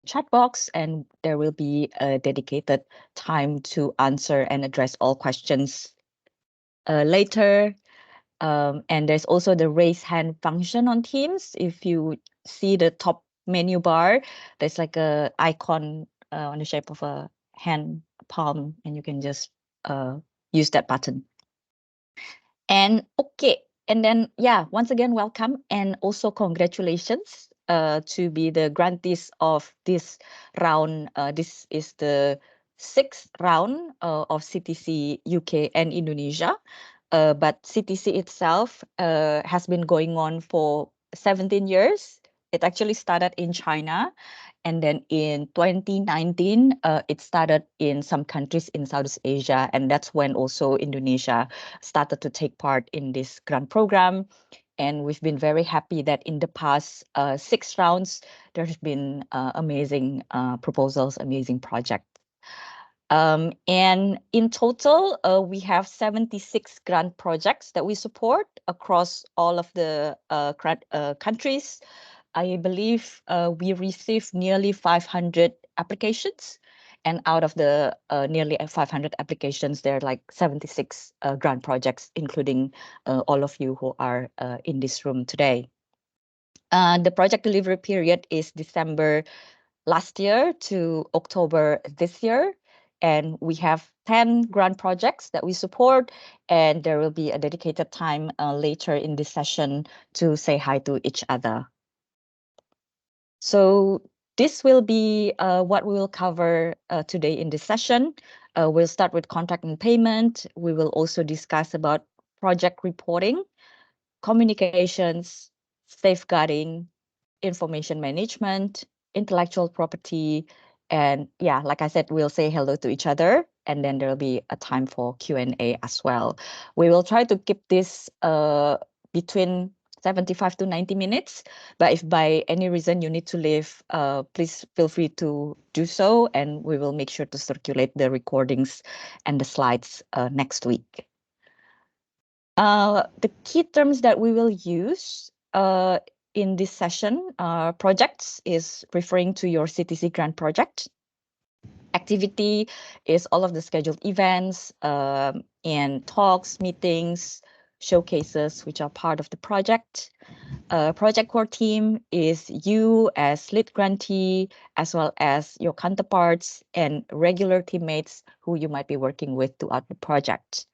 chat box, and there will be a dedicated time to answer and address all questions later. And there's also the raise hand function on Teams. If you see the top menu bar, there's like a icon on the shape of a hand palm, and you can just use that button. And okay, and then yeah, once again, welcome and also congratulations to be the grantees of this round. This is the sixth round of CTC UK and Indonesia. But CTC itself has been going on for 17 years. It actually started in China, and then in 2019, it started in some countries in Southeast Asia, and that's when also Indonesia started to take part in this grant program. And we've been very happy that in the past 6 rounds, there's been amazing proposals, amazing projects. And in total, we have 76 grant projects that we support across all of the countries. I believe we received nearly 500 applications. And out of the nearly 500 applications, there are like 76 grant projects, including all of you who are in this room today. The project delivery period is December last year to October this year. And we have 10 grant projects that we support. And there will be a dedicated time later in this session to say hi to each other. So this will be what we will cover today in this session. We'll start with contract and payment. We will also discuss about project reporting, communications, safeguarding, information management, intellectual property, and yeah, like I said, we'll say hello to each other, and then there will be a time for Q&A as well. We will try to keep this between 75 to 90 minutes, but if by any reason you need to leave, please feel free to do so, and we will make sure to circulate the recordings and the slides next week. The key terms that we will use in this session, projects is referring to your CTC grant project. Activity is all of the scheduled events and talks, meetings, showcases, which are part of the project. Project core team is you as lead grantee, as well as your counterparts and regular teammates who you might be working with throughout the project.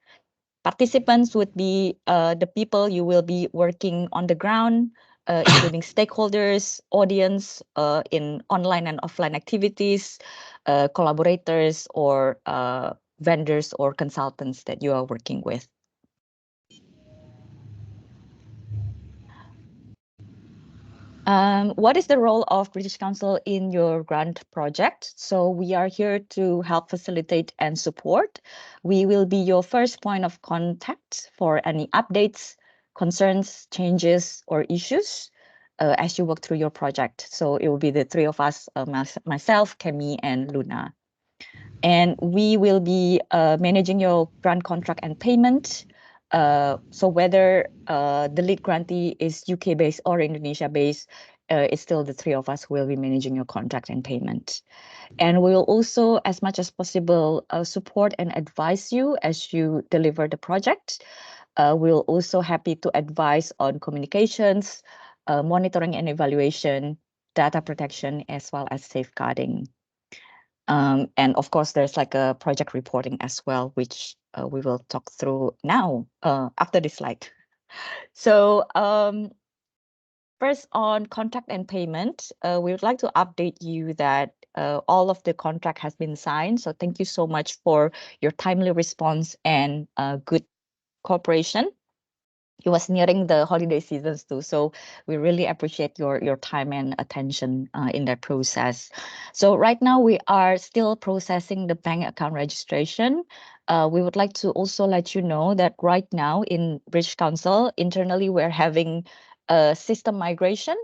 Participants would be the people you will be working on the ground, including stakeholders, audience in online and offline activities, collaborators, or vendors or consultants that you are working with. What is the role of British Council in your grant project? So we are here to help facilitate and support. We will be your first point of contact for any updates, concerns, changes, or issues as you work through your project. So it will be the three of us, myself, Kemi, and Luna. And we will be managing your grant contract and payment. So whether the lead grantee is UK-based or Indonesia-based, it's still the three of us who will be managing your contract and payment. And we'll also, as much as possible, support and advise you as you deliver the project. We'll also happy to advise on communications, monitoring and evaluation, data protection, as well as safeguarding. And of course, there's like a project reporting as well, which we will talk through now after this slide. So first on contract and payment, we would like to update you that all of the contract has been signed. So thank you so much for your timely response and good cooperation. It was nearing the holiday seasons too, so we really appreciate your time and attention in that process. So right now we are still processing the bank account registration. We would like to also let you know that right now in British Council, internally we're having a system migration,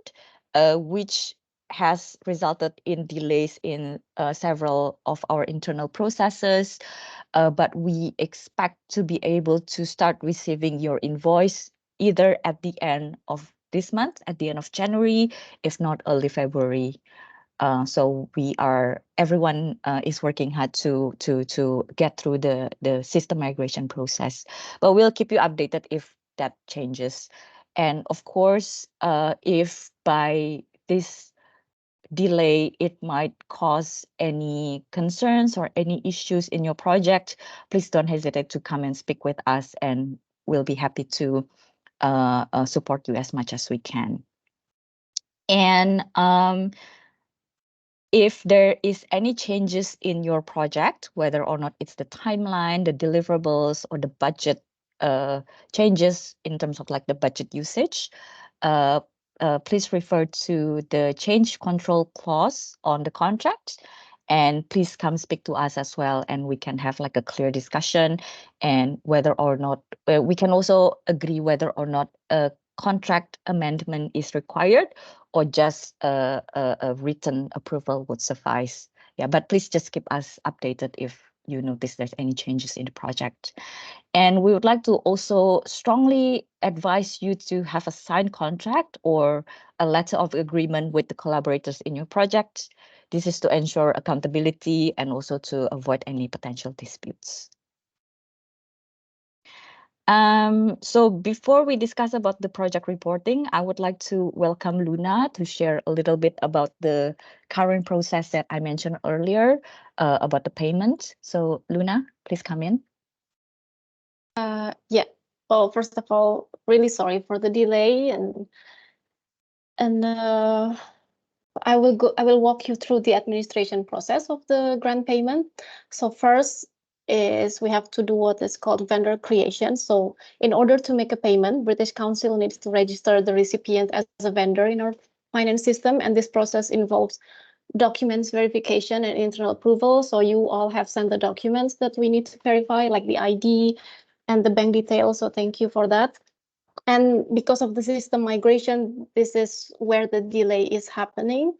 which has resulted in delays in several of our internal processes. But we expect to be able to start receiving your invoice either at the end of this month, at the end of January, if not early February. So everyone is working hard to get through the system migration process. But we'll keep you updated if that changes. And of course, if by this delay it might cause any concerns or any issues in your project, please don't hesitate to come and speak with us, and we'll be happy to support you as much as we can. And if there is any changes in your project, whether or not it's the timeline, the deliverables, or the budget changes in terms of like the budget usage, please refer to the change control clause on the contract, and please come speak to us as well, and we can have like a clear discussion, and whether or not we can also agree whether or not a contract amendment is required, or just a written approval would suffice. Yeah, but please just keep us updated if you notice there's any changes in the project. And we would like to also strongly advise you to have a signed contract or a letter of agreement with the collaborators in your project. This is to ensure accountability and also to avoid any potential disputes. So before we discuss about the project reporting, I would like to welcome Luna to share a little bit about the current process that I mentioned earlier about the payment. So Luna, please come in. Yeah. Well, first of all, really sorry for the delay, and I will walk you through the administration process of the grant payment. So first is we have to do what is called vendor creation. So in order to make a payment, British Council needs to register the recipient as a vendor in our finance system, and this process involves documents verification and internal approval. So you all have sent the documents that we need to verify, like the ID and the bank details. So thank you for that. And because of the system migration, this is where the delay is happening.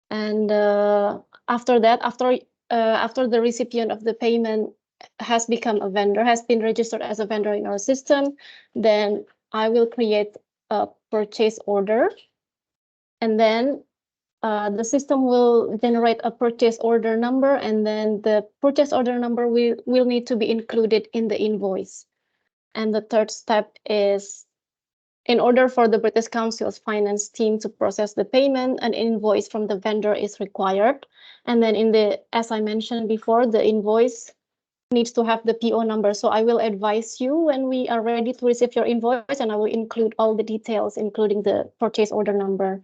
And after that, after the recipient of the payment has become a vendor, has been registered as a vendor in our system, then I will create a purchase order. And then the system will generate a purchase order number, and then the purchase order number will need to be included in the invoice. And the third step is, in order for the British Council's finance team to process the payment, an invoice from the vendor is required. And then as I mentioned before, the invoice needs to have the PO number. So I will advise you when we are ready to receive your invoice, and I will include all the details, including the purchase order number.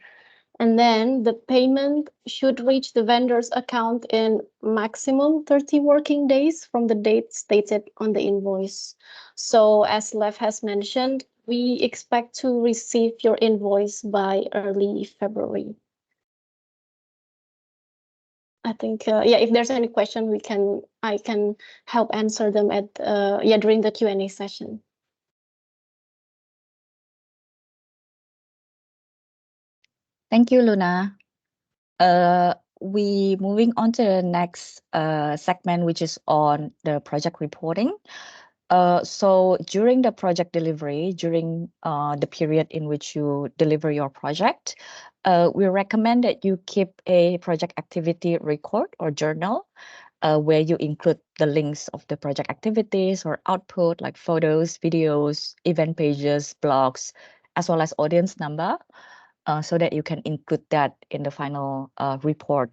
And then the payment should reach the vendor's account in maximum 30 working days from the date stated on the invoice. So as Lev has mentioned, we expect to receive your invoice by early February. I think, yeah, if there's any question, I can help answer them during the Q&A session. Thank you, Luna. We moving on to the next segment, which is on the project reporting. So during the project delivery, during the period in which you deliver your project, we recommend that you keep a project activity record or journal, where you include the links of the project activities or output like photos, videos, event pages, blogs, as well as audience number, so that you can include that in the final report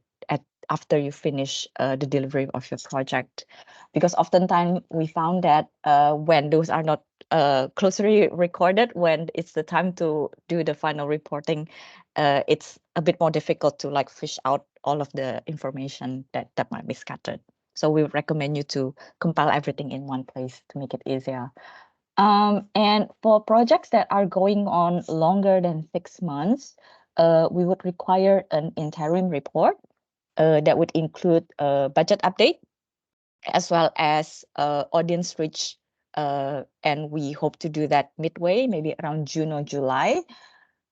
after you finish the delivery of your project. Because oftentimes we found that when those are not closely recorded, when it's the time to do the final reporting, it's a bit more difficult to like fish out all of the information that might be scattered. So we would recommend you to compile everything in one place to make it easier. And for projects that are going on longer than 6 months, we would require an interim report that would include a budget update as well as audience reach. And we hope to do that midway, maybe around June or July.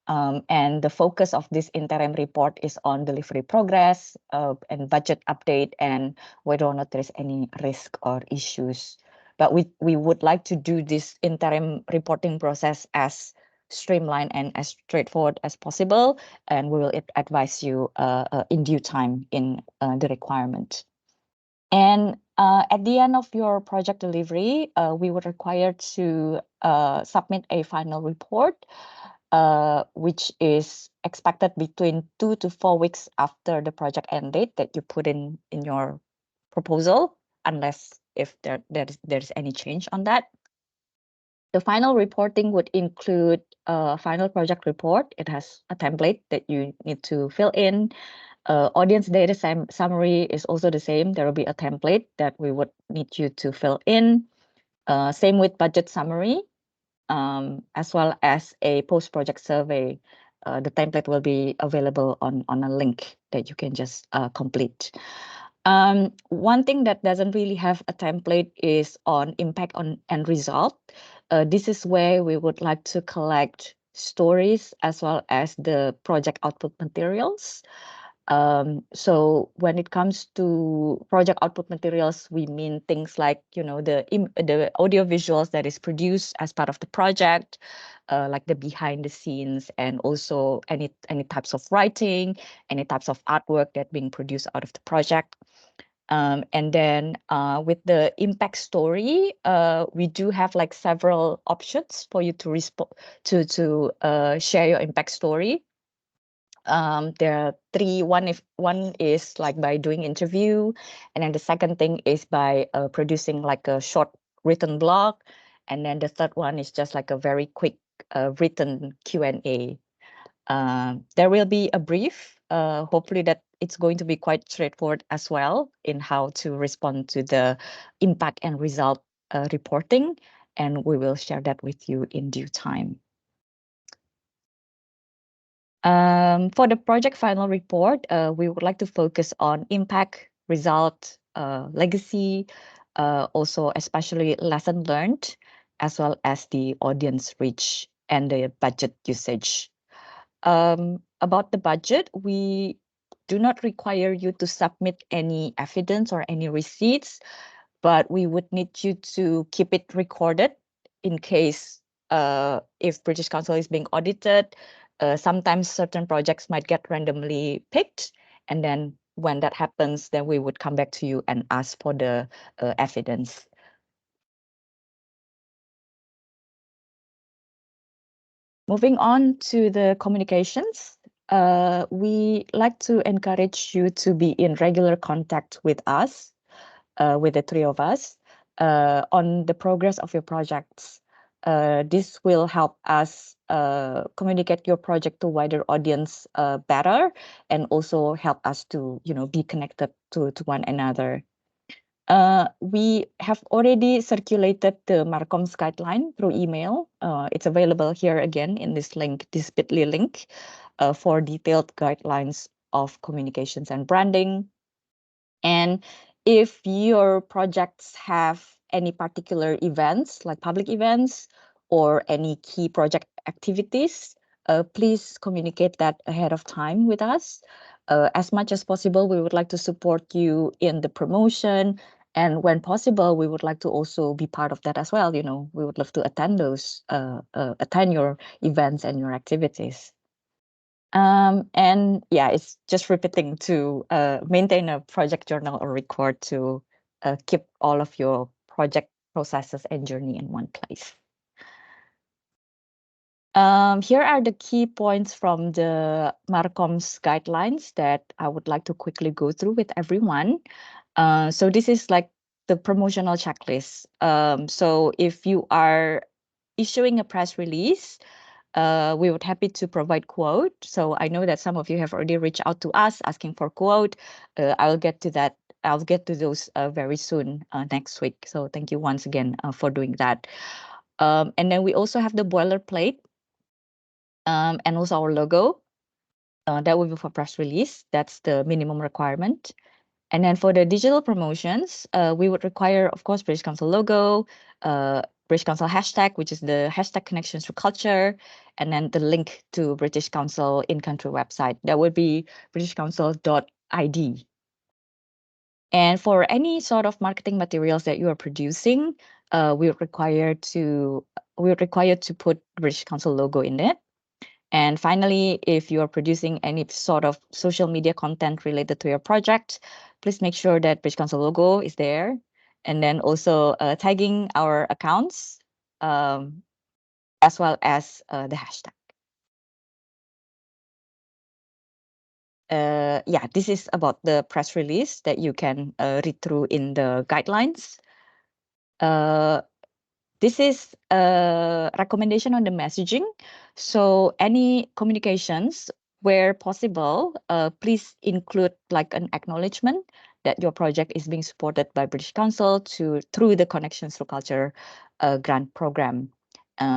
And the focus of this interim report is on delivery progress and budget update, and whether or not there is any risk or issues. But we would like to do this interim reporting process as streamlined and as straightforward as possible, and we will advise you in due time in the requirement. And at the end of your project delivery, we would require to submit a final report, which is expected between 2 to 4 weeks after the project end date that you put in your proposal, unless if there's any change on that. The final reporting would include a final project report. It has a template that you need to fill in. Audience data summary is also the same. There will be a template that we would need you to fill in. Same with budget summary, as well as a post-project survey. The template will be available on a link that you can just complete. One thing that doesn't really have a template is on impact on end result. This is where we would like to collect stories as well as the project output materials. So when it comes to project output materials, we mean things like, the audio visuals that is produced as part of the project, like the behind the scenes, and also any types of writing, any types of artwork that being produced out of the project. And then with the impact story, we do have like several options for you to share your impact story. There are three. One is like by doing interview, and then the second thing is by producing like a short written blog, and then the third one is just like a very quick written Q&A. There will be a brief. Hopefully that it's going to be quite straightforward as well in how to respond to the impact and result reporting, and we will share that with you in due time. For the project final report, we would like to focus on impact, result, legacy, also especially lesson learned, as well as the audience reach and the budget usage. About the budget, we do not require you to submit any evidence or any receipts, but we would need you to keep it recorded in case if British Council is being audited. Sometimes certain projects might get randomly picked, and then when that happens, then we would come back to you and ask for the evidence. Moving on to the communications, we like to encourage you to be in regular contact with us, with the three of us, on the progress of your projects. This will help us communicate your project to wider audience better, and also help us to be connected to one another. We have already circulated the Marcom's guideline through email. It's available here again in this link, this bit.ly link, for detailed guidelines of communications and branding. And if your projects have any particular events, like public events or any key project activities, please communicate that ahead of time with us. As much as possible, we would like to support you in the promotion. And when possible, we would like to also be part of that as well. We would love to attend attend your events and your activities. And yeah, it's just repeating to maintain a project journal or record to keep all of your project processes and journey in one place. Here are the key points from the Marcom's guidelines that I would like to quickly go through with everyone. So this is like the promotional checklist. So if you are issuing a press release, we would happy to provide quote. So I know that some of you have already reached out to us asking for quote. I'll get to that. I'll get to those very soon next week. So thank you once again for doing that. And then we also have the boilerplate and also our logo. That will be for press release. That's the minimum requirement. And then for the digital promotions, we would require, of course, British Council logo, British Council hashtag, which is the hashtag connections to culture, and then the link to British Council in-country website. That would be britishcouncil.id. And for any sort of marketing materials that you are producing, we're required to put British Council logo in it. And finally, if you are producing any sort of social media content related to your project, please make sure that British Council logo is there. And then also tagging our accounts, as well as the hashtag. Yeah, this is about the press release that you can read through in the guidelines. This is a recommendation on the messaging. So any communications where possible, please include like an acknowledgement that your project is being supported by British Council through the Connections to Culture grant program.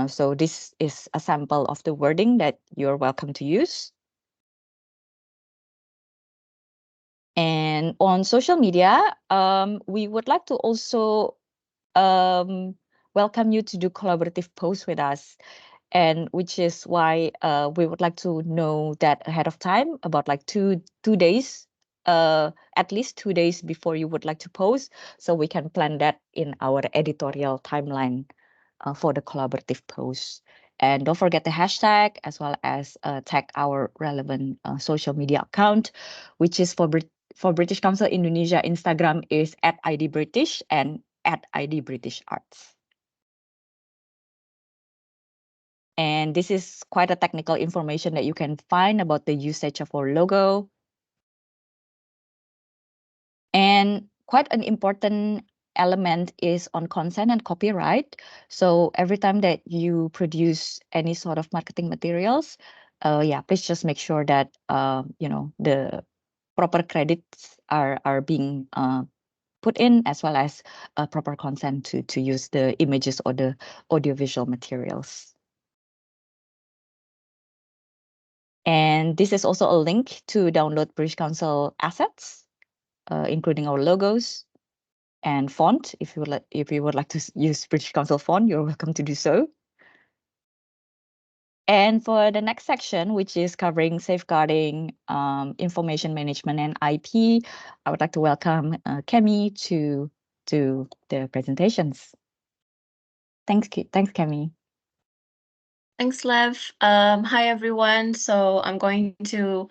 So this is a sample of the wording that you're welcome to use. And on social media, we would like to also welcome you to do collaborative posts with us, and which is why we would like to know that ahead of time, about like two days, at least 2 days before you would like to post, so we can plan that in our editorial timeline for the collaborative posts. And don't forget the hashtag, as well as tag our relevant social media account, which is for British Council Indonesia. Instagram is @IDBritish and @IDBritishArts. And this is quite a technical information that you can find about the usage of our logo. And quite an important element is on consent and copyright. So every time that you produce any sort of marketing materials, yeah, please just make sure that the proper credits are being put in, as well as proper consent to use the images or the audiovisual materials. And this is also a link to download British Council assets, including our logos and font. If you would like to use British Council font, you're welcome to do so. And for the next section, which is covering safeguarding, information management, and IP, I would like to welcome Kemi to the presentations. Thanks, Kemi. Thanks, Lev. Hi, everyone. So I'm going to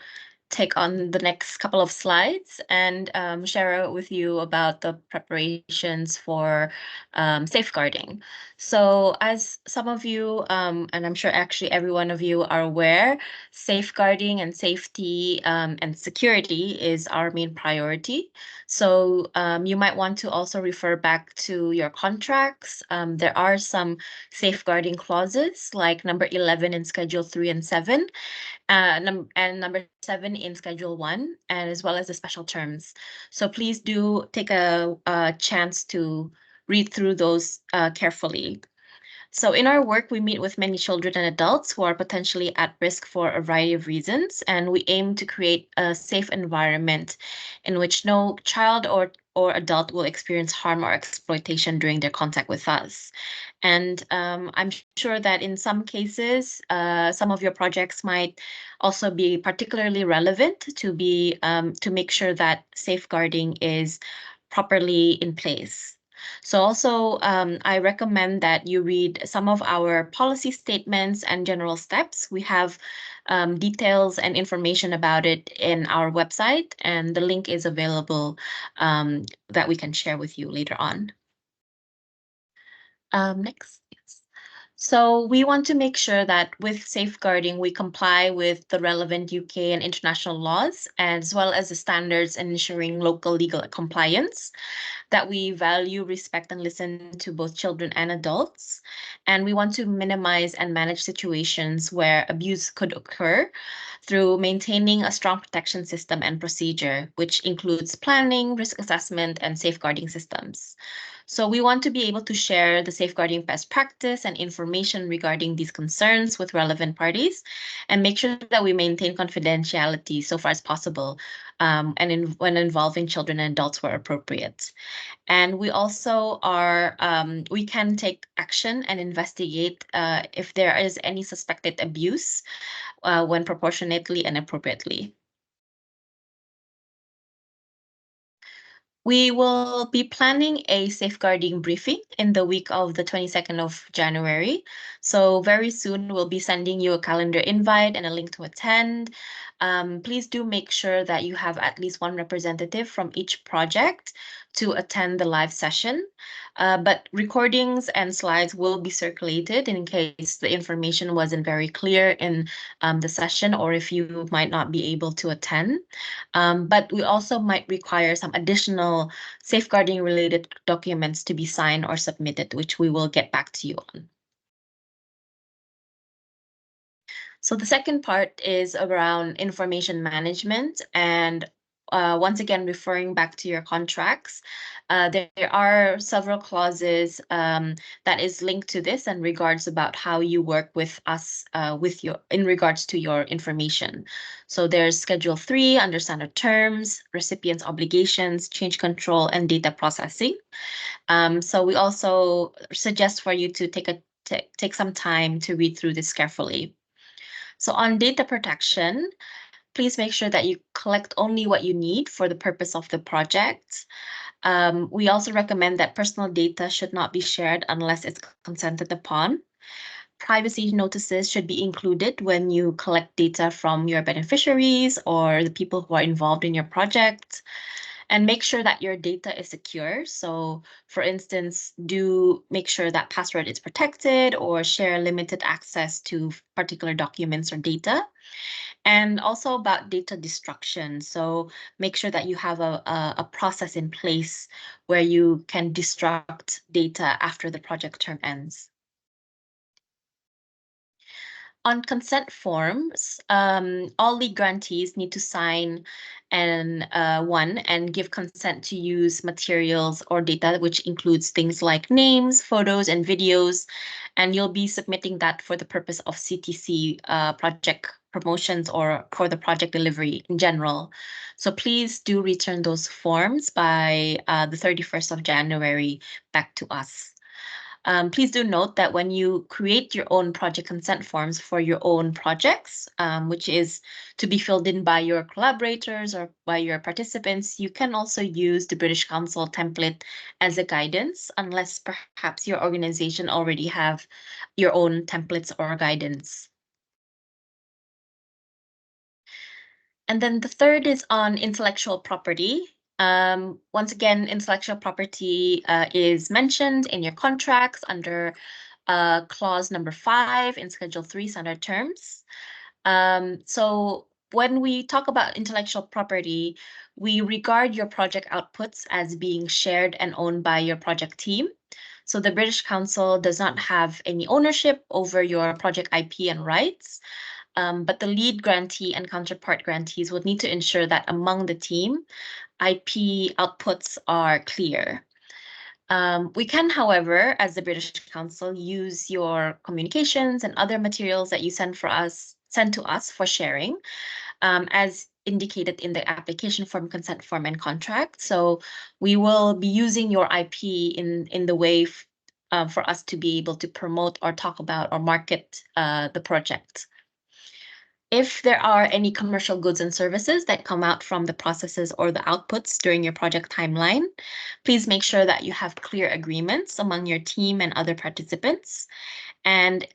take on the next couple of slides and share with you about the preparations for safeguarding. So as some of you, and I'm sure actually every one of you are aware, safeguarding and safety and security is our main priority. So you might want to also refer back to your contracts. There are some safeguarding clauses like number 11 in Schedule 3 and 7, and number 7 in Schedule 1, and as well as the special terms. So please do take a chance to read through those carefully. So in our work, we meet with many children and adults who are potentially at risk for a variety of reasons, and we aim to create a safe environment in which no child or adult will experience harm or exploitation during their contact with us. And I'm sure that in some cases, some of your projects might also be particularly relevant to make sure that safeguarding is properly in place. So also, I recommend that you read some of our policy statements and general steps. We have details and information about it in our website, and the link is available that we can share with you later on. Next. Yes. So we want to make sure that with safeguarding, we comply with the relevant UK and international laws, as well as the standards ensuring local legal compliance, that we value, respect, and listen to both children and adults. And we want to minimize and manage situations where abuse could occur through maintaining a strong protection system and procedure, which includes planning, risk assessment, and safeguarding systems. So we want to be able to share the safeguarding best practice and information regarding these concerns with relevant parties, and make sure that we maintain confidentiality so far as possible, when involving children and adults where appropriate. And we also we can take action and investigate if there is any suspected abuse when proportionately and appropriately. We will be planning a safeguarding briefing in the week of the 22nd of January. So very soon we'll be sending you a calendar invite and a link to attend. Please do make sure that you have at least one representative from each project to attend the live session. But recordings and slides will be circulated in case the information wasn't very clear in the session, or if you might not be able to attend. But we also might require some additional safeguarding related documents to be signed or submitted, which we will get back to you on. So the second part is around information management, and once again, referring back to your contracts, there are several clauses that is linked to this and regards about how you work with us in regards to your information. So there's Schedule 3 under standard terms, recipients' obligations, change control, and data processing. So we also suggest for you to take some time to read through this carefully. So on data protection, please make sure that you collect only what you need for the purpose of the project. We also recommend that personal data should not be shared unless it's consented upon. Privacy notices should be included when you collect data from your beneficiaries or the people who are involved in your project. And make sure that your data is secure. So for instance, do make sure that password is protected or share limited access to particular documents or data. And also about data destruction. So make sure that you have a process in place where you can destruct data after the project term ends. On consent forms, all lead grantees need to sign one and give consent to use materials or data, which includes things like names, photos, and videos. And you'll be submitting that for the purpose of CTC project promotions or for the project delivery in general. So please do return those forms by the 31st of January back to us. Please do note that when you create your own project consent forms for your own projects, which is to be filled in by your collaborators or by your participants, you can also use the British Council template as a guidance, unless perhaps your organization already have your own templates or guidance. And then the third is on intellectual property. Once again, intellectual property is mentioned in your contracts under clause number 5 in Schedule 3 standard terms. So when we talk about intellectual property, we regard your project outputs as being shared and owned by your project team. So the British Council does not have any ownership over your project IP and rights. But the lead grantee and counterpart grantees would need to ensure that among the team, IP outputs are clear. We can, however, as the British Council, use your communications and other materials that you send to us for sharing, as indicated in the application form, consent form, and contract. So we will be using your IP in the way for us to be able to promote or talk about or market the project. If there are any commercial goods and services that come out from the processes or the outputs during your project timeline, please make sure that you have clear agreements among your team and other participants. And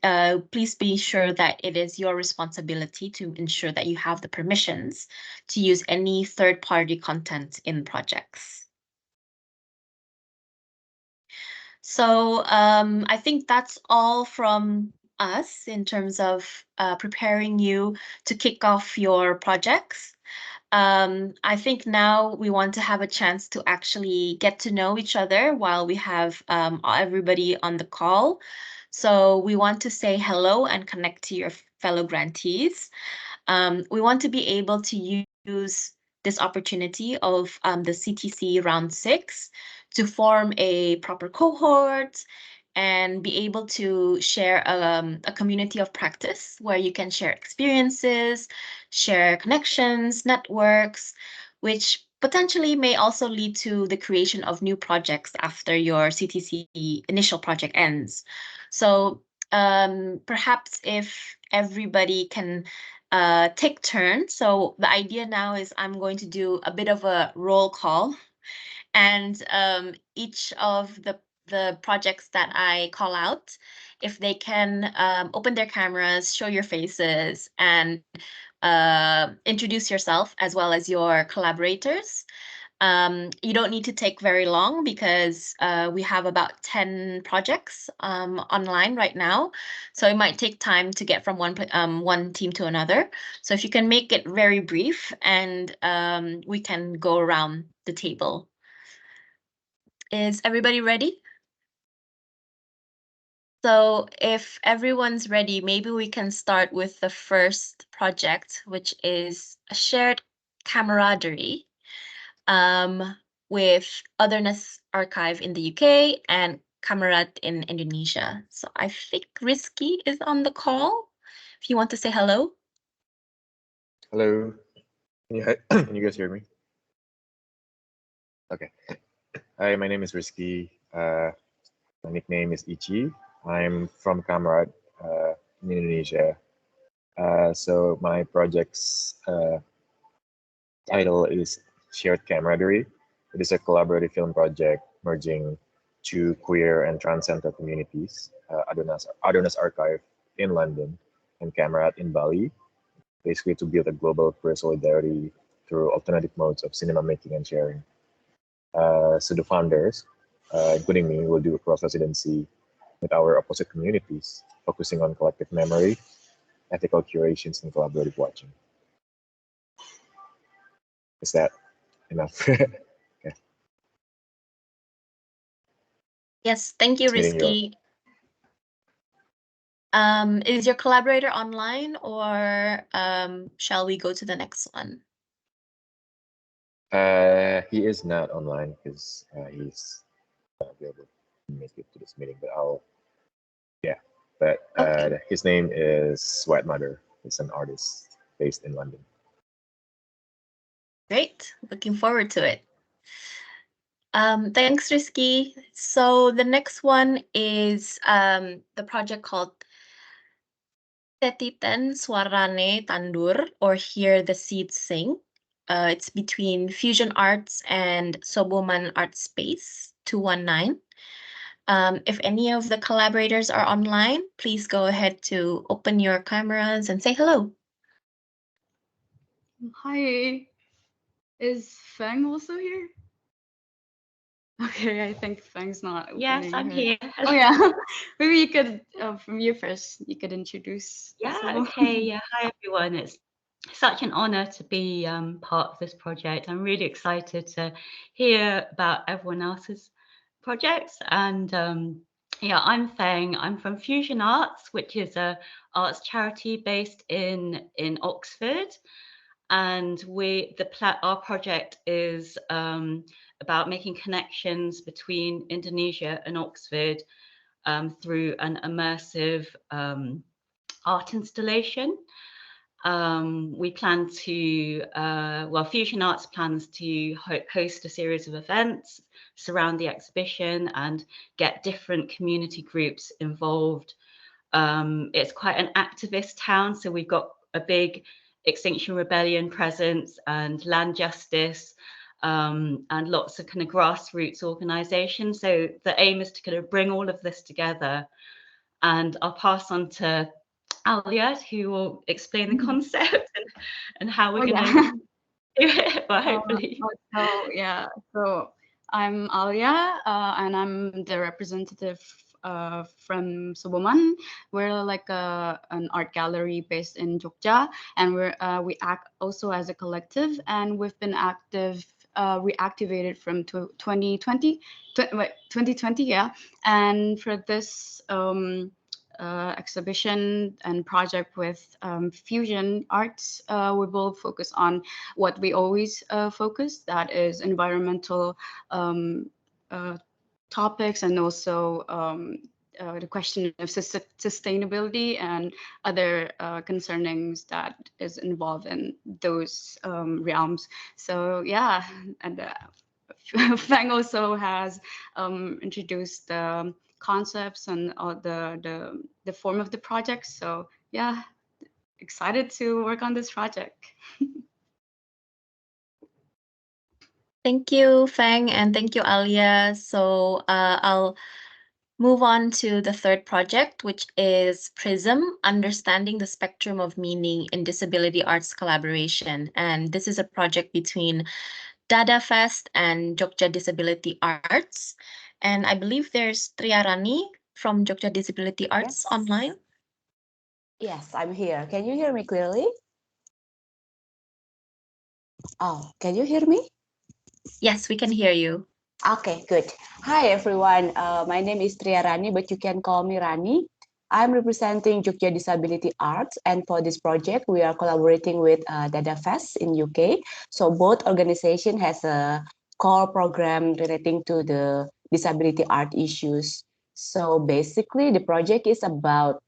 please be sure that it is your responsibility to ensure that you have the permissions to use any third-party content in projects. So I think that's all from us in terms of preparing you to kick off your projects. I think now we want to have a chance to actually get to know each other while we have everybody on the call. So we want to say hello and connect to your fellow grantees. We want to be able to use this opportunity of the CTC round 6 to form a proper cohort and be able to share a community of practice where you can share experiences, share connections, networks, which potentially may also lead to the creation of new projects after your CTC initial project ends. So perhaps if everybody can take turns. So the idea now is I'm going to do a bit of a roll call. and each of the projects that I call out, if they can open their cameras, show your faces, and introduce yourself as well as your collaborators. You don't need to take very long because we have about 10 projects online right now. So it might take time to get from one team to another. So if you can make it very brief, and we can go around the table. Is everybody ready? So if everyone's ready, maybe we can start with the first project, which is a shared camaraderie with Otherness Archive in the UK and Kamerat in Indonesia. So I think Rizky is on the call. If you want to say hello. Hello. Can you guys hear me? Okay. Hi, my name is Rizky. My nickname is Ichi. I'm from Kamerat in Indonesia. So my project's title is Shared Camaraderie. It is a collaborative film project merging two queer and transcendent communities, Adonis Archive in London and Kamerat in Bali, basically to build a global queer solidarity through alternative modes of cinema making and sharing. So the founders, including me, will do a cross-residency with our opposite communities, focusing on collective memory, ethical curations, and collaborative watching. Is that enough? Okay. Yes, thank you, Rizky. Is your collaborator online, or shall we go to the next one? He is not online because he's not available to make it to this meeting, but okay. His name is Sweat Mother. He's an artist based in London. Great, looking forward to it. Thanks, Rizky. So the next one is the project called Tetitan Suarane Tandur, or Hear the Seeds Sing. It's between Fusion Arts and Soboman Art Space 219. If any of the collaborators are online, please go ahead to open your cameras and say hello. Hi, is Feng also here? Okay, I think Feng's not opening. Yes, I'm here. Oh yeah, maybe you could, from you first, you could introduce. Yeah, okay. Yeah, hi everyone. It's such an honor to be part of this project. I'm really excited to hear about everyone else's projects. And yeah, I'm Feng. I'm from Fusion Arts, which is a arts charity based in Oxford. And our project is about making connections between Indonesia and Oxford through an immersive art installation. We plan to, Fusion Arts plans to host a series of events surround the exhibition and get different community groups involved. It's quite an activist town, so we've got a big Extinction Rebellion presence and land justice, and lots of kind of grassroots organizations. So the aim is to kind of bring all of this together. And I'll pass on to Alia, who will explain the concept and how we're going to do it, but hopefully. So I'm Alia, and I'm the representative from Soboman. We're like an art gallery based in Jogja, and we act also as a collective, and we've been active, reactivated from 2020, yeah. And for this exhibition and project with Fusion Arts, we will focus on what we always focus, that is environmental topics, and also the question of sustainability and other concernings that is involved in those realms. So yeah, and Feng also has introduced the concepts and the form of the project. So yeah, excited to work on this project. Thank you, Feng, and thank you, Alia. So I'll move on to the third project, which is PRISM, Understanding the Spectrum of Meaning in Disability Arts Collaboration. And this is a project between Dada Fest and Jogja Disability Arts. And I believe there's Triarani from Jogja Disability Arts online. Yes, I'm here. Can you hear me clearly? Oh, can you hear me? Yes, we can hear you. Okay, good. Hi, everyone. My name is Triarani, but you can call me Rani. I'm representing Jogja Disability Arts, and for this project, we are collaborating with Dada Fest in UK. So both organization has a core program relating to the disability art issues. So basically, the project is about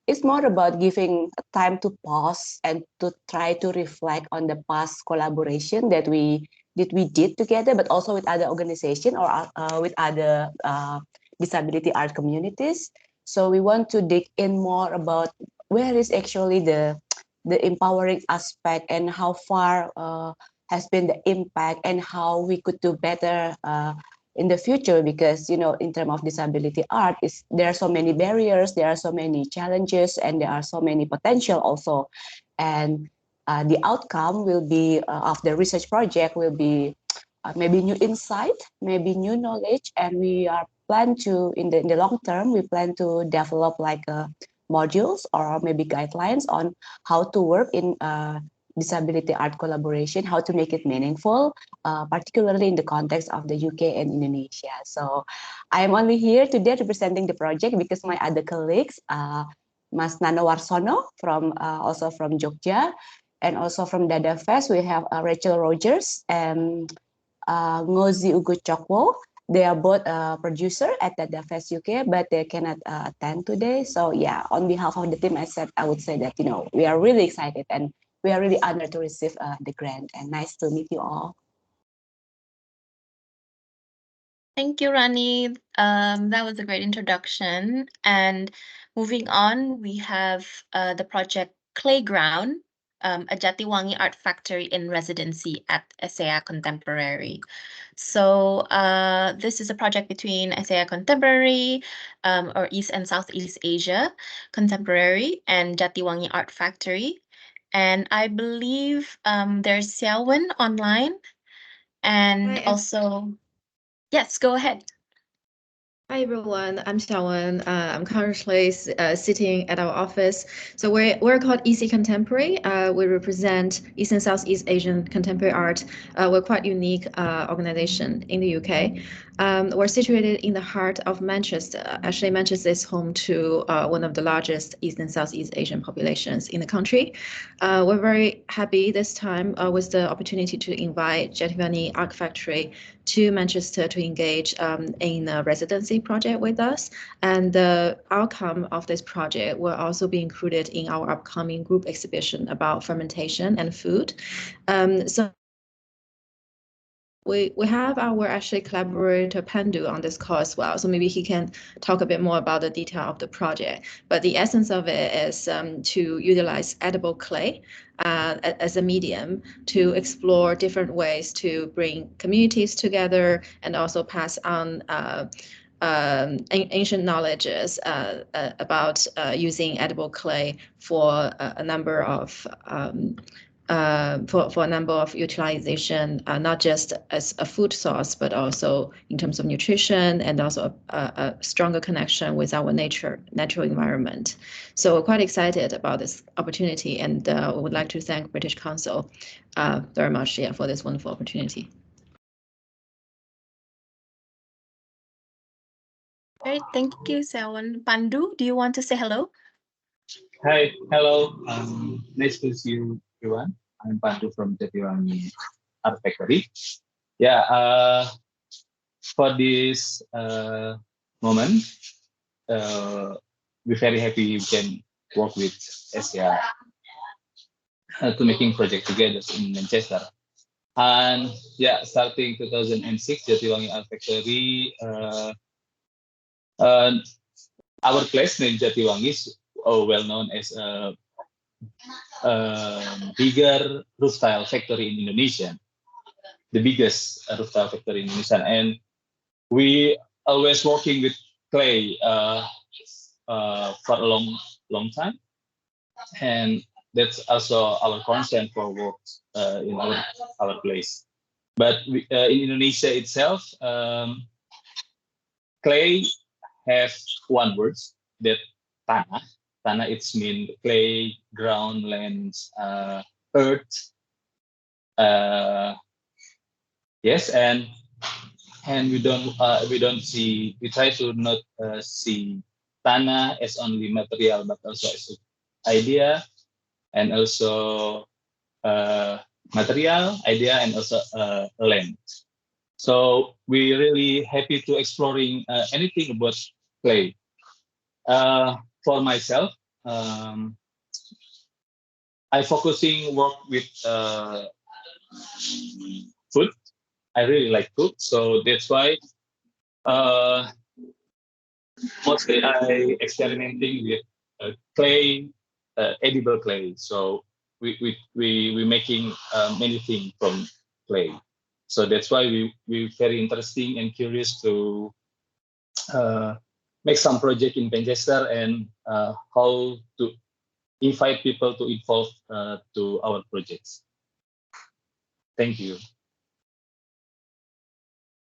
it's more about giving time to pause and to try to reflect on the past collaboration that we did together, but also with other organizations or with other disability art communities. So we want to dig in more about where is actually the empowering aspect and how far has been the impact and how we could do better in the future, because in terms of disability art, there are so many barriers, there are so many challenges, and there are so many potential also. And the outcome will be of the research project will be maybe new insight, maybe new knowledge, and we are plan to in the long term we plan to develop like modules or maybe guidelines on how to work in disability art collaboration, how to make it meaningful, particularly in the context of the UK and Indonesia. So I am only here today representing the project because my other colleagues, Mas Nano Warsono from also from Jogja, and also from Dada Fest, we have Rachel Rogers and Ngozi Ugo Chokwo. They are both a producer at Dada Fest UK, but they cannot attend today. So yeah, on behalf of the team, I would say that we are really excited and we are really honored to receive the grant. And nice to meet you all. Thank you, Rani. That was a great introduction. And moving on, we have the project Playground, a Jatiwangi art factory in residency at ESEA Contemporary. So this is a project between ESEA Contemporary, or East and Southeast Asia Contemporary, and Jatiwangi Art Factory. And I believe there's Xiaowen online, and also, yes, go ahead. Hi everyone, I'm Xiaowen. I'm currently sitting at our office. So we're called EC Contemporary. We represent East and Southeast Asian contemporary art. We're quite unique organization in the UK. We're situated in the heart of Manchester. Actually, Manchester is home to one of the largest East and Southeast Asian populations in the country. We're very happy this time with the opportunity to invite Jatiwangi Art Factory to Manchester to engage in a residency project with us. And the outcome of this project will also be included in our upcoming group exhibition about fermentation and food. So we have our actually collaborator Pandu on this call as well. So maybe he can talk a bit more about the detail of the project. But the essence of it is to utilize edible clay as a medium to explore different ways to bring communities together and also pass on ancient knowledges about using edible clay for a number of for a number of utilization, not just as a food source, but also in terms of nutrition and also a stronger connection with our natural environment. So we're quite excited about this opportunity, and we would like to thank British Council very much for this wonderful opportunity. Great, thank you, Xiaowen. Pandu, do you want to say hello? Hi, hello. Nice to see you, everyone. I'm Pandu from Jatiwangi Art Factory. Yeah, for this moment, we're very happy we can work with ESEA to making project together in Manchester. And yeah, starting 2006, Jatiwangi Art Factory, our place named Jatiwangi is well known as a bigger roof tile factory in Indonesia. the biggest rooftop factory in Indonesia, and we always working with clay for a long time, and that's also our concern for work in our place. But in Indonesia itself, clay have one word, that tanah. Tanah it's mean clay, ground, lands, earth. Yes, and we don't see, we try to not see tanah as only material, but also as idea, and also material, idea, and also land. So we really happy to exploring anything about clay. For myself, I focusing work with food. I really like food, so that's why mostly I experimenting with clay, edible clay. So we making many things from clay. So that's why we very interesting and curious to make some project in Manchester, and how to invite people to involve to our projects. Thank you.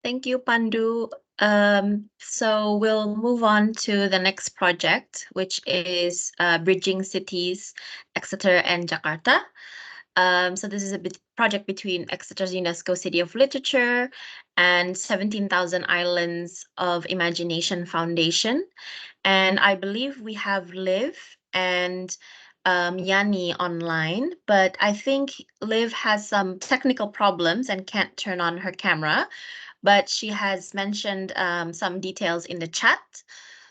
Thank you, Pandu. So we'll move on to the next project, which is bridging cities, Exeter and Jakarta. So this is a project between Exeter's UNESCO City of Literature and 17,000 Islands of Imagination Foundation. And I believe we have Liv and Yanni online, but I think Liv has some technical problems and can't turn on her camera, but she has mentioned some details in the chat.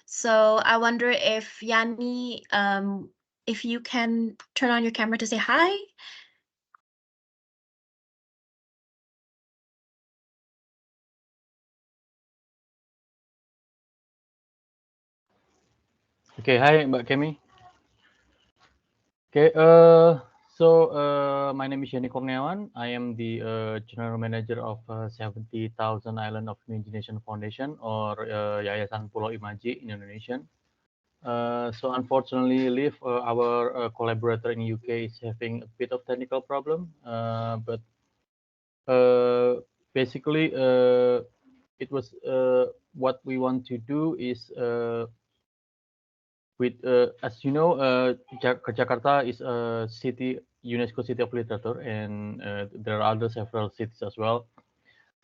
So I wonder if Yanni, if you can turn on your camera to say hi. Okay, hi Mbak Kemi. Okay, my name is Yani Kurniawan. I am the General Manager of 70,000 Island of Imagination Foundation, or Yayasan Pulau Imaji in Indonesian. So unfortunately, Liv, our collaborator in UK, is having a bit of technical problem, but basically it was what we want to do is with as you know, Jakarta is a city, UNESCO City of Literature, and there are other several cities as well.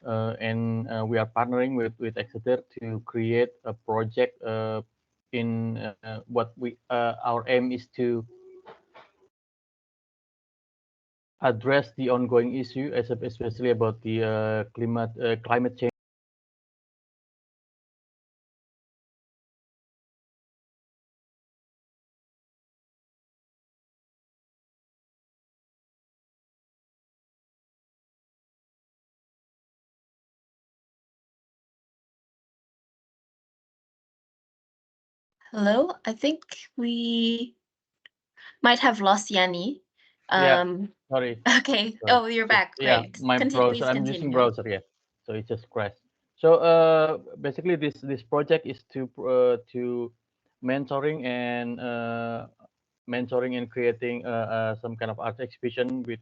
And we are partnering with Exeter to create a project in what we our aim is to address the ongoing issue, especially about the climate change. Hello, I think we might have lost Yanni. Sorry. Okay. Sorry. Oh, you're back. Yeah, Great. my Please browser. I'm continue. using browser. Yeah, so it just crashed. So basically, this project is to mentoring and creating some kind of art exhibition with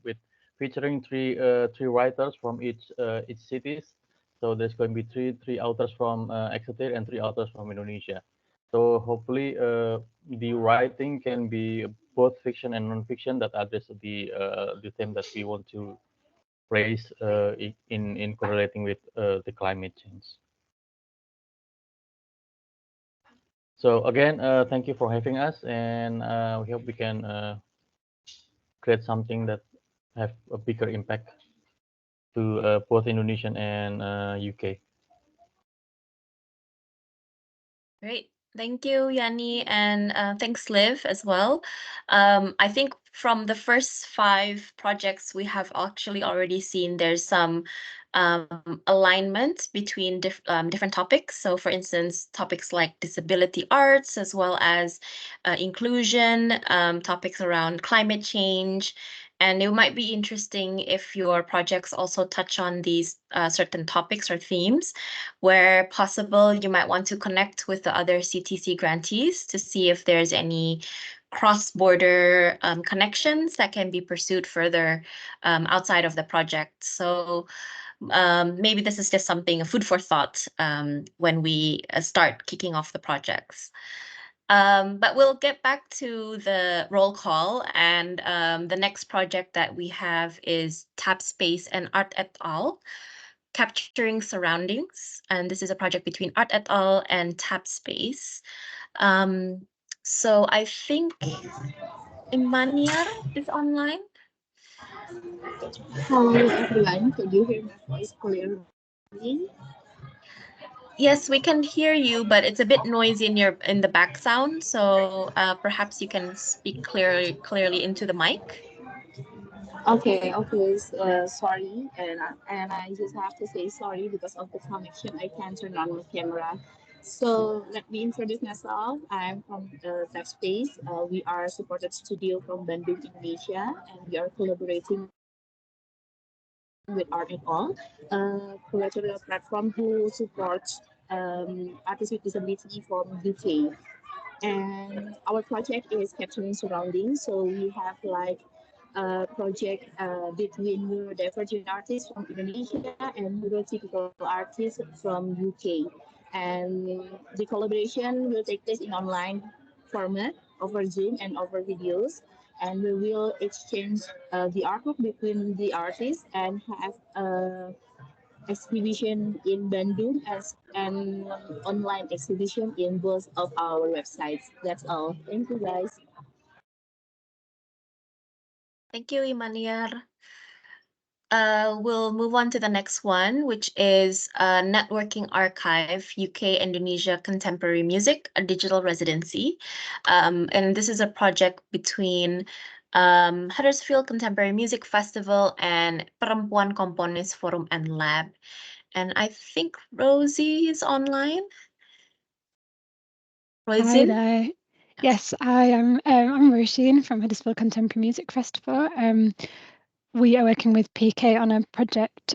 featuring three writers from each cities. So there's going to be three authors from Exeter and three authors from Indonesia. So hopefully the writing can be both fiction and non-fiction that address the theme that we want to raise in correlating with the climate change. So again, thank you for having us, and we hope we can create something that have a bigger impact to both Indonesian and UK. Great. Thank you, Yanni, and thanks, Liv, as well. I think from the first 5 projects we have actually already seen there's some alignment between different topics. So, for instance, topics like disability arts, as well as inclusion, topics around climate change, And it might be interesting if your projects also touch on these certain topics or themes. Where possible, you might want to connect with the other CTC grantees to see if there's any cross-border connections that can be pursued further outside of the project. So maybe this is just something, a food for thought when we start kicking off the projects. But we'll get back to the roll call, and the next project that we have is Tap Space and Art et al. Capturing Surroundings, and this is a project between Art et al. And Tap Space. So I think Imania is online. Hello everyone, could you hear my voice clearly? Yes, we can hear you, but it's a bit noisy in the back sound. So perhaps you can speak clearly into the mic. Okay, sorry, and I just have to say sorry because of the connection. I can't turn on my camera. So let me introduce myself. I'm from Tech Space. We are a supported studio from Bandung, Indonesia, and we are collaborating with Art et al., a curatorial platform who supports artists with disability from UK. And our project is capturing surroundings. So we have like a project between neurodivergent artists from Indonesia and neurotypical artists from UK. And the collaboration will take place in online format over Zoom and over videos. And we will exchange the artwork between the artists and have exhibition in Bandung as an online exhibition in both of our websites. That's all. Thank you, guys. Thank you, Imaniar. We'll move on to the next one, which is Networking Archive, UK Indonesia Contemporary Music, a digital residency. And this is a project between Huddersfield Contemporary Music Festival and Perempuan Komponis Forum and Lab. And I think Rosie is online. Hi there. Yes, I am. I'm Roisin from Huddersfield Contemporary Music Festival. We are working with PK on a project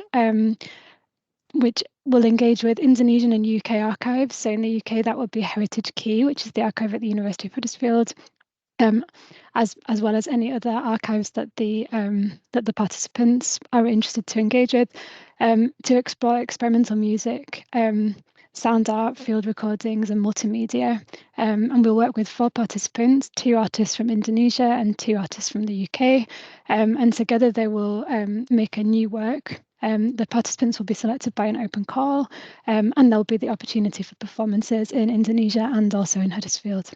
which will engage with Indonesian and UK archives. So in the UK, that would be Heritage Key, which is the archive at the University of Huddersfield, as well as any other archives that the participants are interested to engage with, to explore experimental music, sound art, field recordings, and multimedia. And we'll work with 4 participants, 2 artists from Indonesia and 2 artists from the UK. And together they will make a new work. The participants will be selected by an open call, and there'll be the opportunity for performances in Indonesia and also in Huddersfield.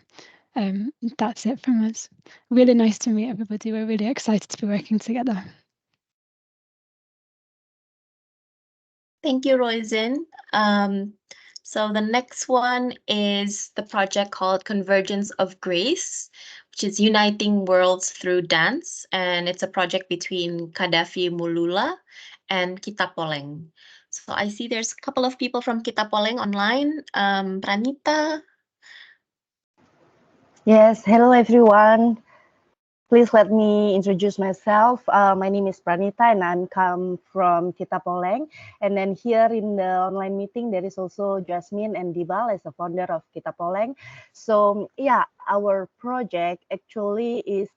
That's it from us. Really nice to meet everybody. We're really excited to be working together. Thank you, Roisin. So the next one is the project called Convergence of Grace, which is uniting worlds through dance. And it's a project between Kadafi Mulula and Kita Poleng. So I see there's a couple of people from Kita Poleng online. Pranita. Yes, hello everyone. Please let me introduce myself. My name is Pranita and I'm come from Kita Poleng. And then here in the online meeting, there is also Jasmine and Dibal as the founder of Kita Poleng. So yeah, our project actually is